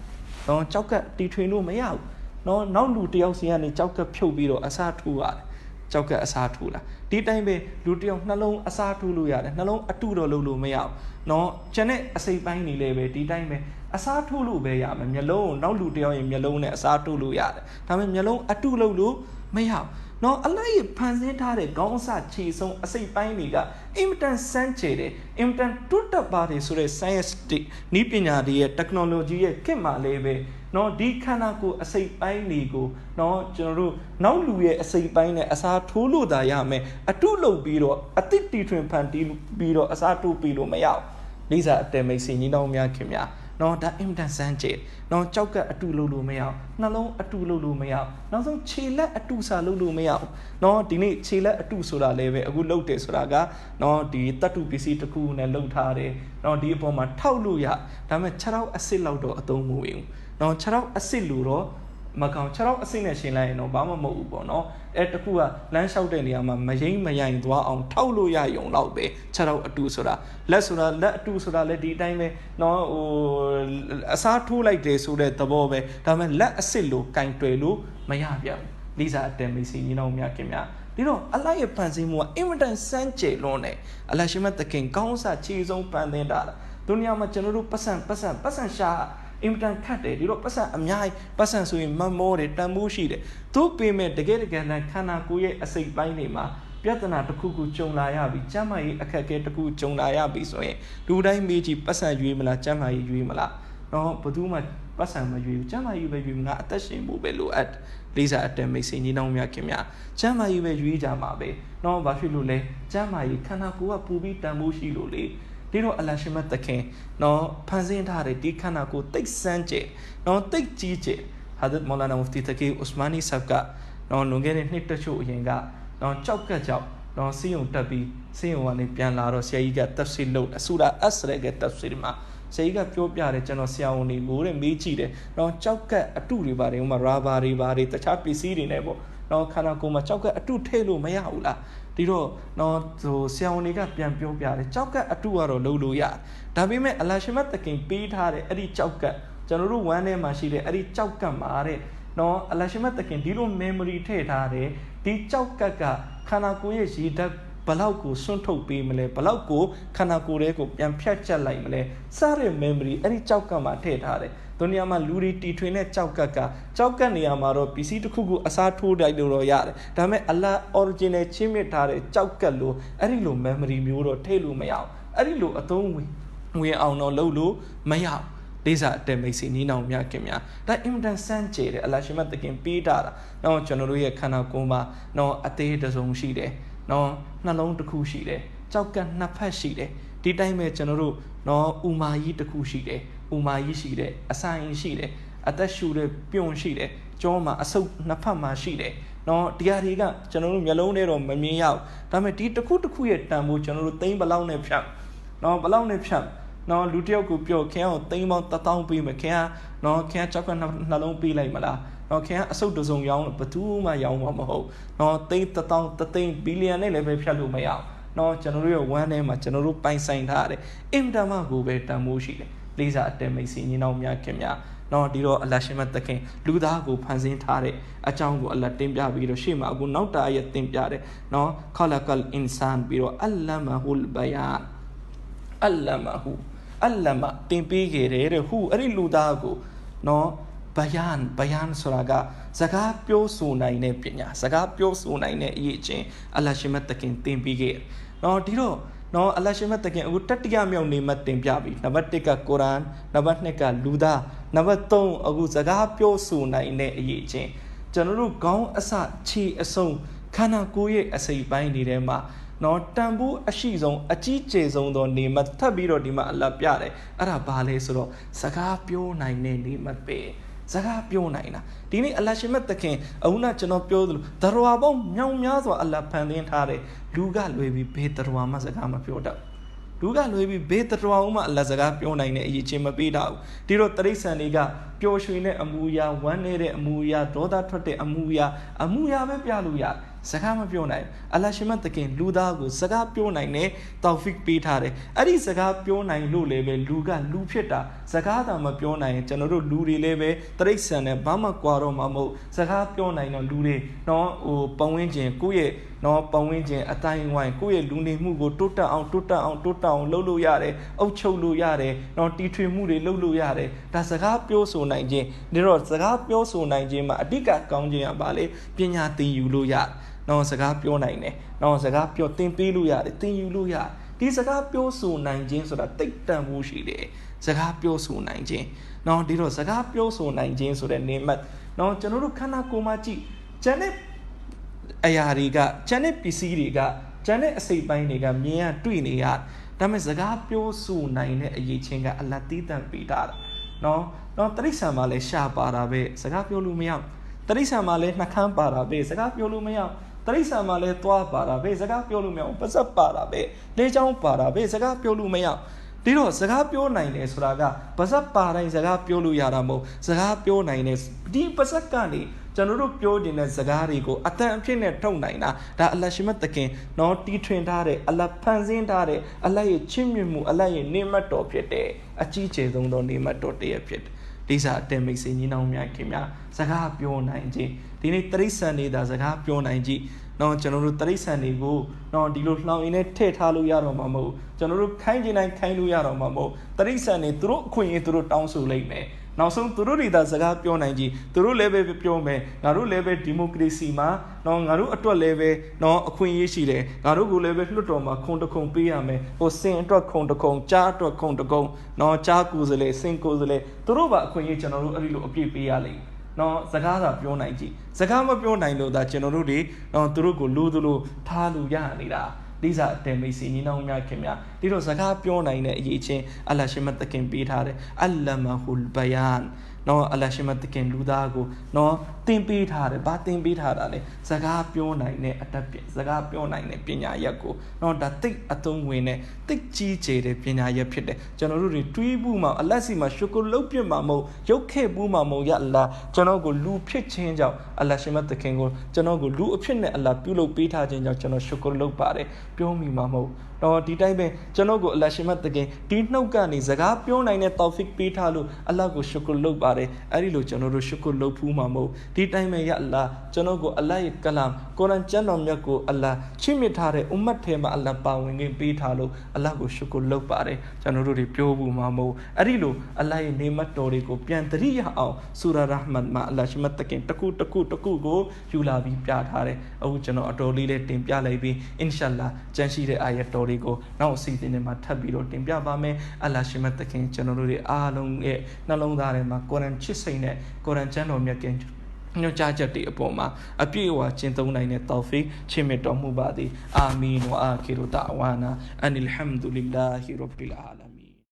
no Chauka Titwinu Mayao, no, now Lutiosian Chauka Pubiro Asatu. Chauka Asatula. Tea time be, Lutio, Nalong Asatu Yard, Nalong Aturo Lulu Mayao. No, Janet Asay Piny Leve, tea time be, Asatulu Bayam, and Yellow, now Lutio in Yellow Asatu Yard. Time Yellow Atulu Mayao. No, a lay Panzitare, Gonsa cheese on Asay Piny, Imtan Sanchere, Imtan Tuta Body Sure Science Nipina, technology, Kema Leve. No, D Kanako Asay Piny go, no, General, now Louis Asay Pine Asatulu Dayame, a 2 low biro, a 50 twin panty biro, Asatu Pilo Mayao. These are the mixing, you know, Mia Kimia. No, that Imtan Sanchez, no, Chauka a 2 lulu mayao, Nalo a 2 lulu mayao, no, some Chila a 2 salulu mayao, no, Dini Chila a 2 soda leve, a good lote soraga, no, the Tatu Pisi to coon and lotare, no, the Poma Tauluya, Dame Charao a silaudo a dome moving. No, Charao a siluro, Macau Charao a sination line, Obama Mobo, no, at the Kua, Lanshauteliama, Majin Mayan Dwa on Tauluya Yon Laube, Charao a 2 soda, Lesura, let 2 soda, let the time, no, Asatu like this, so that the Bobe, Dame let a silu, kind to Mayavia. These are them, you know, Miakimia. ဒီတော့အလ္လာဟ်ရဲ့ဖန်ဆင်းမှုကအင်မတန်စမ်းကြယ်လွန်းတယ်အလ္လာဟ်ရှင်မသခင်ကောင်းစားခြေဆုံးဖန်ဆင်းတာဒုနီယာမှာကျွန်တော်တို့ပတ်စံရှာအင်မတန်ခတ်တယ်ဒီတော့ပတ်စံအများကြီးပတ်စံဆိုရင်မမောတယ်တန်ဖိုးရှိတယ်သူပေမဲ့တကယ်နဲ့ခန္ဓာကိုယ်ရဲ့အစိတ်ပိုင်းတွေမှာပြဿနာတစ်ခုခုကြုံလာရပြီကျမ်းမာရေးအခက်အခဲတစ်ခုကြုံလာရပြီဆိုရင်လူတိုင်းမေးကြည့်ပတ်စံရွေးမလားကျမ်းမာရေးရွေးမလားနော်ဘယ်သူမှပတ်စံမရွေးဘူးကျမ်းမာရေးပဲရွေးမလားအသက်ရှင်ဖို့ပဲလိုအပ်လေးစားအတမိတ်ဆွေညီနောင်များခင်များကျမ်းမာရေးပဲရွေးကြမှာပဲနော်ဘာဖြစ်လို့လဲကျမ်းမာရေးခန္ဓာကိုယ်ကပူပြီးတန်ဖိုးရှိလို့လေဒီတော့အလ္လာဟ်ရှင်မသခင်နော်ဖန်ဆင်းထားတဲ့ဒီခန္ဓာကိုယ်တိတ်ဆန်းကျယ်နော်တိတ်ကြီးကျယ်ဟာဒတ်မောလာနာမူဖတီတကီဥစမာနီဆပ်ကနော်လွန်ခဲ့တဲ့နှစ်တချို့အရင်ကနော်ကြောက်ကက်ကြောက်နော်စီယုံတက်ပြီးစီယုံကနေပြန်လာတော့ဆရာကြီးကတပ်စီလုပ်ဆူရာအစရကတပ်စီမှာဆရာကြီးကပြောပြတယ်ကျွန်တော်ဆရာဝန်တွေကိုတဲ့မေးကြည့်တယ်နော်ကြောက်ကက်အတုတွေပါတယ်ဥမာရာဘာတွေပါတယ်တခြားပစ္စည်းတွေနဲ့ပေါ့နော်ခန္ဓာကိုယ်မှာကြောက်ကက်အတုထည့်လို့မရဘူးလားဒီတော့နော်ဟိုဆရာဝန်တွေကပြန်ပြောပြတယ်ကြောက်ကအတုကတော့လုံးလို့ရတယ်ဒါပေမဲ့အလ္လာဟ်ရှင်မသခင်ပေးထားတဲ့အဲ့ဒီကြောက်ကကျွန်တော်တို့ဝမ်းထဲမှာရှိတဲ့အဲ့ဒီကြောက်ကမှာတဲ့နော်အလ္လာဟ်ရှင်မသခင်ဒီလို memory ထည့်ထားတယ်ဒီကြောက်ကခန္ဓာကိုယ်ရဲ့ရည်ဓာတ်ဘလောက်ကိုစွန့်ထုတ်ပေးမလဲဘလောက်ကိုခန္ဓာကိုယ်ရဲ့ကိုပြန်ဖြတ်ချက်လိုက်မလဲစတဲ့ memory အဲ့ဒီကြောက်ကမှာထည့်ထားတယ်ဒုနီယာမှာလူတွေတီထွင်တဲ့ကြောက်ကနေရာမှာတော့ပစ္စည်းတစ်ခုခုအစားထိုးလိုက်လို့တော့ရတယ်ဒါပေမဲ့အလ္လာဟ် original ချင်းမြစ်ထားတဲ့ကြောက်ကလို့အဲ့ဒီလို memory မျိုးတော့ထည့်လို့မရအောင်အဲ့ဒီလိုအသုံးဝင်အောင်တော့လုပ်လို့မရအောင်လေးစားအတမိတ်စီနီးနောင်များခင်များဒါအင်မတန်စမ်းကြယ်တယ်အလ္လာဟ်ရှင်မသခင်ပေးတာနော်ကျွန်တော်တို့ရဲ့ခန္ဓာကိုယ်မှာနော်အသေးတစုံရှိတယ်နော်နှလုံးတစ်ခုရှိတယ်ကြောက်ကနှစ်ဖက်ရှိတယ်ဒီတိုင်းပဲကျွန်တော်တို့နော်ဥမာကြီးတစ်ခုရှိတယ်ဥမာကြီးရှိတယ်အဆိုင်ရှိတယ်အသက်ရှူတဲ့ပြုံရှိတယ်ကြောမှာအဆုပ်နှစ်ဖက်မှာရှိတယ်နော်တရားတွေကကျွန်တော်တို့မျက်လုံးထဲတော့မမြင်ရဘူးဒါပေမဲ့ဒီတစ်ခုရဲ့တန်ဖိုးကျွန်တော်တို့သိန်းဘလောက်နဲ့ဖြတ်နော်ဘလောက်နဲ့ဖြတ်နော်လူတယောက်ကိုပြောခင်အောင်သိန်းပေါင်း1000ပေးမယ်ခင်ဗျာနော်ခင်ဗျာကြောက်ကနှလုံးပေးလိုက်မလားနော်ခင်ဗျာအဆုပ်တစုံရောင်းဘယ်သူမှရောင်းမှာမဟုတ်နော်သိန်း1000သိန်းဘီလီယံနဲ့လည်းပဲဖြတ်လို့မရအောင်နော်ကျွန်တော်တို့ရဲ့ဝမ်းထဲမှာကျွန်တော်တို့ပိုင်ဆိုင်ထားတယ်အင်တာမကိုပဲတန်ဖိုးရှိတယ်လေးစားအတမိတ်စီညီနောင်များခင်ဗျာနော်ဒီတော့အလ္လာဟ်ရှင်မသခင်လူသားကိုဖန်ဆင်းထားတဲ့အကြောင်းကိုအလ္လာဟ်တင်ပြပြီးတော့ရှေ့မှာအခုနောက်တာအယတ်တင်ပြတယ်နော်ခလကလ်အင်ဆန်ပြီးတော့အလ္လမဟူလ်ဘယာန်အလ္လမတင်ပေးခဲ့တယ်တဲ့ဟူအဲ့ဒီလူသားကိုနော်ဘယန်ဆိုတာကစကားပြောဆိုနိုင်တဲ့ပညာစကားပြောဆိုနိုင်တဲ့အရေးချင်းအလ္လာဟ်ရှင်မသခင်တင်ပေးခဲ့နော်ဒီတော့နော်အလ္လာဟ်ရှင်မသခင်အခုတတိယမြောက်နေမတင်ပြပြီနံပါတ်1ကကုရ်အာန်နံပါတ်2ကလူသားနံပါတ်3အခုစကားပြောဆိုနိုင်တဲ့အရေးချင်းကျွန်တော်တို့ခေါင်းအစခြေအစုံခန္ဓာကိုယ်ရဲ့အစိတ်ပိုင်းတွေထဲမှာနော်တန်ဖိုးအရှိဆုံးအကြီးကျယ်ဆုံးသောနေမတ်ထပ်ပြီးတော့ဒီမှာအလ္လာဟ်ပြတယ်အဲ့ဒါဘာလဲဆိုတော့စကားပြောနိုင်တဲ့နေမတ်ပဲစကားပြောနိုင်တာဒီနေ့အလ္လာဟ်ရှင်မသခင်အခုနကျွန်တော်ပြောသလိုတရဝါပေါင်းမြောင်များစွာအလ္လာဟ်ဖန်ဆင်းထားတဲ့လူကလွယ်ပြီးဘေးတရဝါမှစကားမပြောတတ်လူကလွယ်ပြီးဘေးတရဝါမှအလ္လာဟ်စကားပြောနိုင်တဲ့အရေးချင်းမပေးတာဘူးဒီတော့တရိษံတွေကပျော်ရွှင်တဲ့အမူအရာဝမ်းနည်းတဲ့အမူအရာဒေါသထွက်တဲ့အမူအရာပဲပြလို့ရစကားမပြောနိုင်အလ္လာဟ်ရှင်မသခင်လူသားကိုစကားပြောနိုင်တဲ့တောက်ဖစ်ပေးထားတယ်အဲ့ဒီစကားပြောနိုင်လို့လည်းပဲလူကလူဖြစ်တာစကားသာမပြောနိုင်ရင်ကျွန်တော်တို့လူတွေလည်းပဲတရိษံနဲ့ဘာမှကွာတော့မှာမဟုတ်စကားပြောနိုင်တော့လူတွေနော်ဟိုပတ်ဝန်းကျင်ကိုယ့်ရဲ့နော်ပတ်ဝန်းကျင်အတိုင်းဝိုင်းကိုယ့်ရဲ့လူနေမှုကိုတိုးတက်အောင်လုပ်လို့ရတယ်အုပ်ချုပ်လို့ရတယ်နော်တီထွင်မှုတွေလုပ်လို့ရတယ်ဒါစကားပြောဆိုနိုင်ခြင်းဒါတော့စကားပြောဆိုနိုင်ခြင်းမှာအဓိကကောင်းခြင်းကဘာလဲပညာသင်ယူလို့ရတယ်နော်စကားပြောနိုင်တယ်နော်စကားပြောသင်ပေးလို့ရတယ်သင်ယူလို့ရတယ်ဒီစကားပြောဆိုနိုင်ခြင်းဆိုတာတိတ်တန်ဖို့ရှိတယ်စကားပြောဆိုနိုင်ခြင်းနော်ဒီတော့စကားပြောဆိုနိုင်ခြင်းဆိုတဲ့နေမတ်နော်ကျွန်တော်တို့ခန္ဓာကိုယ်မှာကြည့်ကျန်တဲ့အရာတွေကကျန်တဲ့ပစ္စည်းတွေကကျန်တဲ့အစိတ်ပိုင်းတွေကမြင်ရတွေ့နေရဒါပေမဲ့စကားပြောဆိုနိုင်တဲ့အရေးချင်းကအလ္လာဟ်တည်တံ့ပေးတာနော်တရိษံမှာလည်းရှာပါတာပဲစကားပြောလို့မရတရိษံမှာလည်းနှာခမ်းပါတာပဲစကားပြောလို့မရတရိษံမှာလည်းသွားပါတာပဲစကားပြောလို့မရပါစက်ပါတာပဲလေချောင်းပါတာပဲစကားပြောလို့မရဒီတော့စကားပြောနိုင်တယ်ဆိုတာကပါစက်ပါတိုင်းစကားပြောလို့ရတာမဟုတ်စကားပြောနိုင်တယ်ဒီပါစက်ကနေကျွန်တော်တို့ပြောနေတဲ့စကားတွေကိုအတန်အဖြစ်နဲ့ထုတ်နိုင်တာဒါအလ္လာဟ်ရှင်မသခင်နော်တီထွင်ထားတဲ့အလ္လာဟ်ဖန်ဆင်းထားတဲ့အလ္လာဟ်ရဲ့ချစ်မြတ်မှုအလ္လာဟ်ရဲ့နေမတ်တော်ဖြစ်တယ်အကြီးကျယ်ဆုံးသောနေမတ်တော်တည်းဖြစ်တယ်ဒီစားအတမိတ်ဆွေညီနောင်များခင်များစကားပြောနိုင်ခြင်းဒီနေ့တရိษံနေတာစကားပြောနိုင်ကြ နော်ကျွန်တော်တို့တရိษံတွေကိုနော်ဒီလိုလှောင်ရင်းနဲ့ထည့်ထားလို့ရတော့မှာမဟုတ်ကျွန်တော်တို့ခိုင်းချင်တိုင်းခိုင်းလို့ရတော့မှာမဟုတ်တရိษံတွေသူတို့အခွင့်အရေးသူတို့တောင်းဆိုလိုက်မယ်နောက်ဆုံးသူတို့တွေသာစကားပြောနိုင်ကြသူတို့လည်းပဲပြောမယ်ငါတို့လည်းပဲဒီမိုကရေစီမှာနော်ငါတို့အတွက်လည်းပဲနော်အခွင့်အရေးရှိတယ်ငါတို့ကိုလည်းပဲလွှတ်တော်မှာခုံတခုံပေးရမယ်ဟိုစင်အတွက်ခုံတခုံကြားအတွက်ခုံတခုံနော်ကြားကိုယ်စလဲစင်ကိုယ်စလဲသူတို့ပါအခွင့်အရေးကျွန်တော်တို့အဲ့ဒီလိုအပြည့်ပေးရလိမ့်နော်စကားသာပြောနိုင်ကြစကားမပြောနိုင်လို့ဒါကျွန်တော်တို့တွေနော်သူတို့ကိုလိုသလိုထားလို့ရနေတာဒီစားအတယ်မိတ်ဆွေညီနောင်များခင်များဒီတော့စကားပြောနိုင်တဲ့အရေးချင်းအလ္လာရှိမတ်တခင်ပေးထားတယ်အလ္လမဟူလ်ဘယန်နော်အလ္လာရှိမတ်တခင်လူသားကိုနော်တင်ပေးထားတယ်ဘာတင်ပေးထားတာလဲစကားပြောနိုင်တဲ့အတတ်စကားပြောနိုင်တဲ့ပညာရက်ကိုနော်ဒါတိတ်အသုံးဝင်တဲ့တိတ်ကြီးကျယ်တဲ့ပညာရက်ဖြစ်တယ်ကျွန်တော်တို့တွေတွေးဘူးမှအလတ်စီမှာရှုကုလုတ်ပြမှာမဟုတ်ရုပ်ခဲ့ဘူးမှမဟုတ်ရအလ္လာကျွန်တော်ကိုလူဖြစ်ခြင်းကြောင့်အလ္လာရှိမတ်တခင်ကိုကျွန်တော်ကိုလူအဖြစ်နဲ့အလ္လာပြုလုပ်ပေးထားခြင်းကြောင့်ကျွန်တော်ရှုကုလုတ်ပါတယ်ပြောမိမှာမဟုတ်တော့ဒီတိုင်းပဲကျွန်တော်ကိုအလ္လာရှိမတ်တခင်ဒီနှုတ်ကနေစကားပြောနိုင်တဲ့တောဖစ်ပေးထားလို့အလ္လာကိုရှုကုလုတ်ပါတယ်အဲ့ဒီလိုကျွန်တော်တို့ရှုကုလုတ်ဖူးမှာမဟုတ်ဒီတိုင်းပဲရအလ္လာကျွန်တော်ကိုအလ္လာရဲ့ကလမ်ကုရ်အာန်ကျမ်းတော်မြတ်ကိုအလ္လာချစ်မြတ်ထားတဲ့အွမ်မတ်ထဲမှာအလ္လာပါဝင်ခြင်းပေးထားလို့အလ္လာကိုရှုကုလုတ်ပါတယ်ကျွန်တော်တို့တွေပြောဘူးမှာမဟုတ်အဲ့ဒီလိုအလ္လာရဲ့နေမတ်တော်တွေကိုပြန်သတိရအောင်ဆူရာရဟ်မတ်မှာအလ္လာရှိမတ်တခင်တကူကိုယူလာပြီးပြထားတယ်အခုကျွန်တော်အတော်လေးလေးတင်ပြလိုက်ပြီးအင်ရှာအလ္လာကျမ်းရှိတဲ့အာယတ်တော်တွေကိုနောက်အစီအစဉ်တွေမှာထပ်ပြီးတော့တင်ပြပါမယ်အလ္လာရှိမတ်တခင်ကျွန်တော်တို့တွေအားလုံးရဲ့နှလုံးသားထဲမှာကုရ်အာန်ချစ်စိတ်နဲ့ကုရ်အာန်ကျမ်းတော်မြတ်ကညွှန်ကြားချက်တွေအပေါ်မှာအပြည့်အဝကျင့်သုံးနိုင်တဲ့တောဖီချစ်မြတ်တော်မူပါသည်အာမင်ဝအာခီရူဒါဝါနာအန်အလ်ဟမ်ဒူလ illah ရဘ်ဘီလ်အာလမီ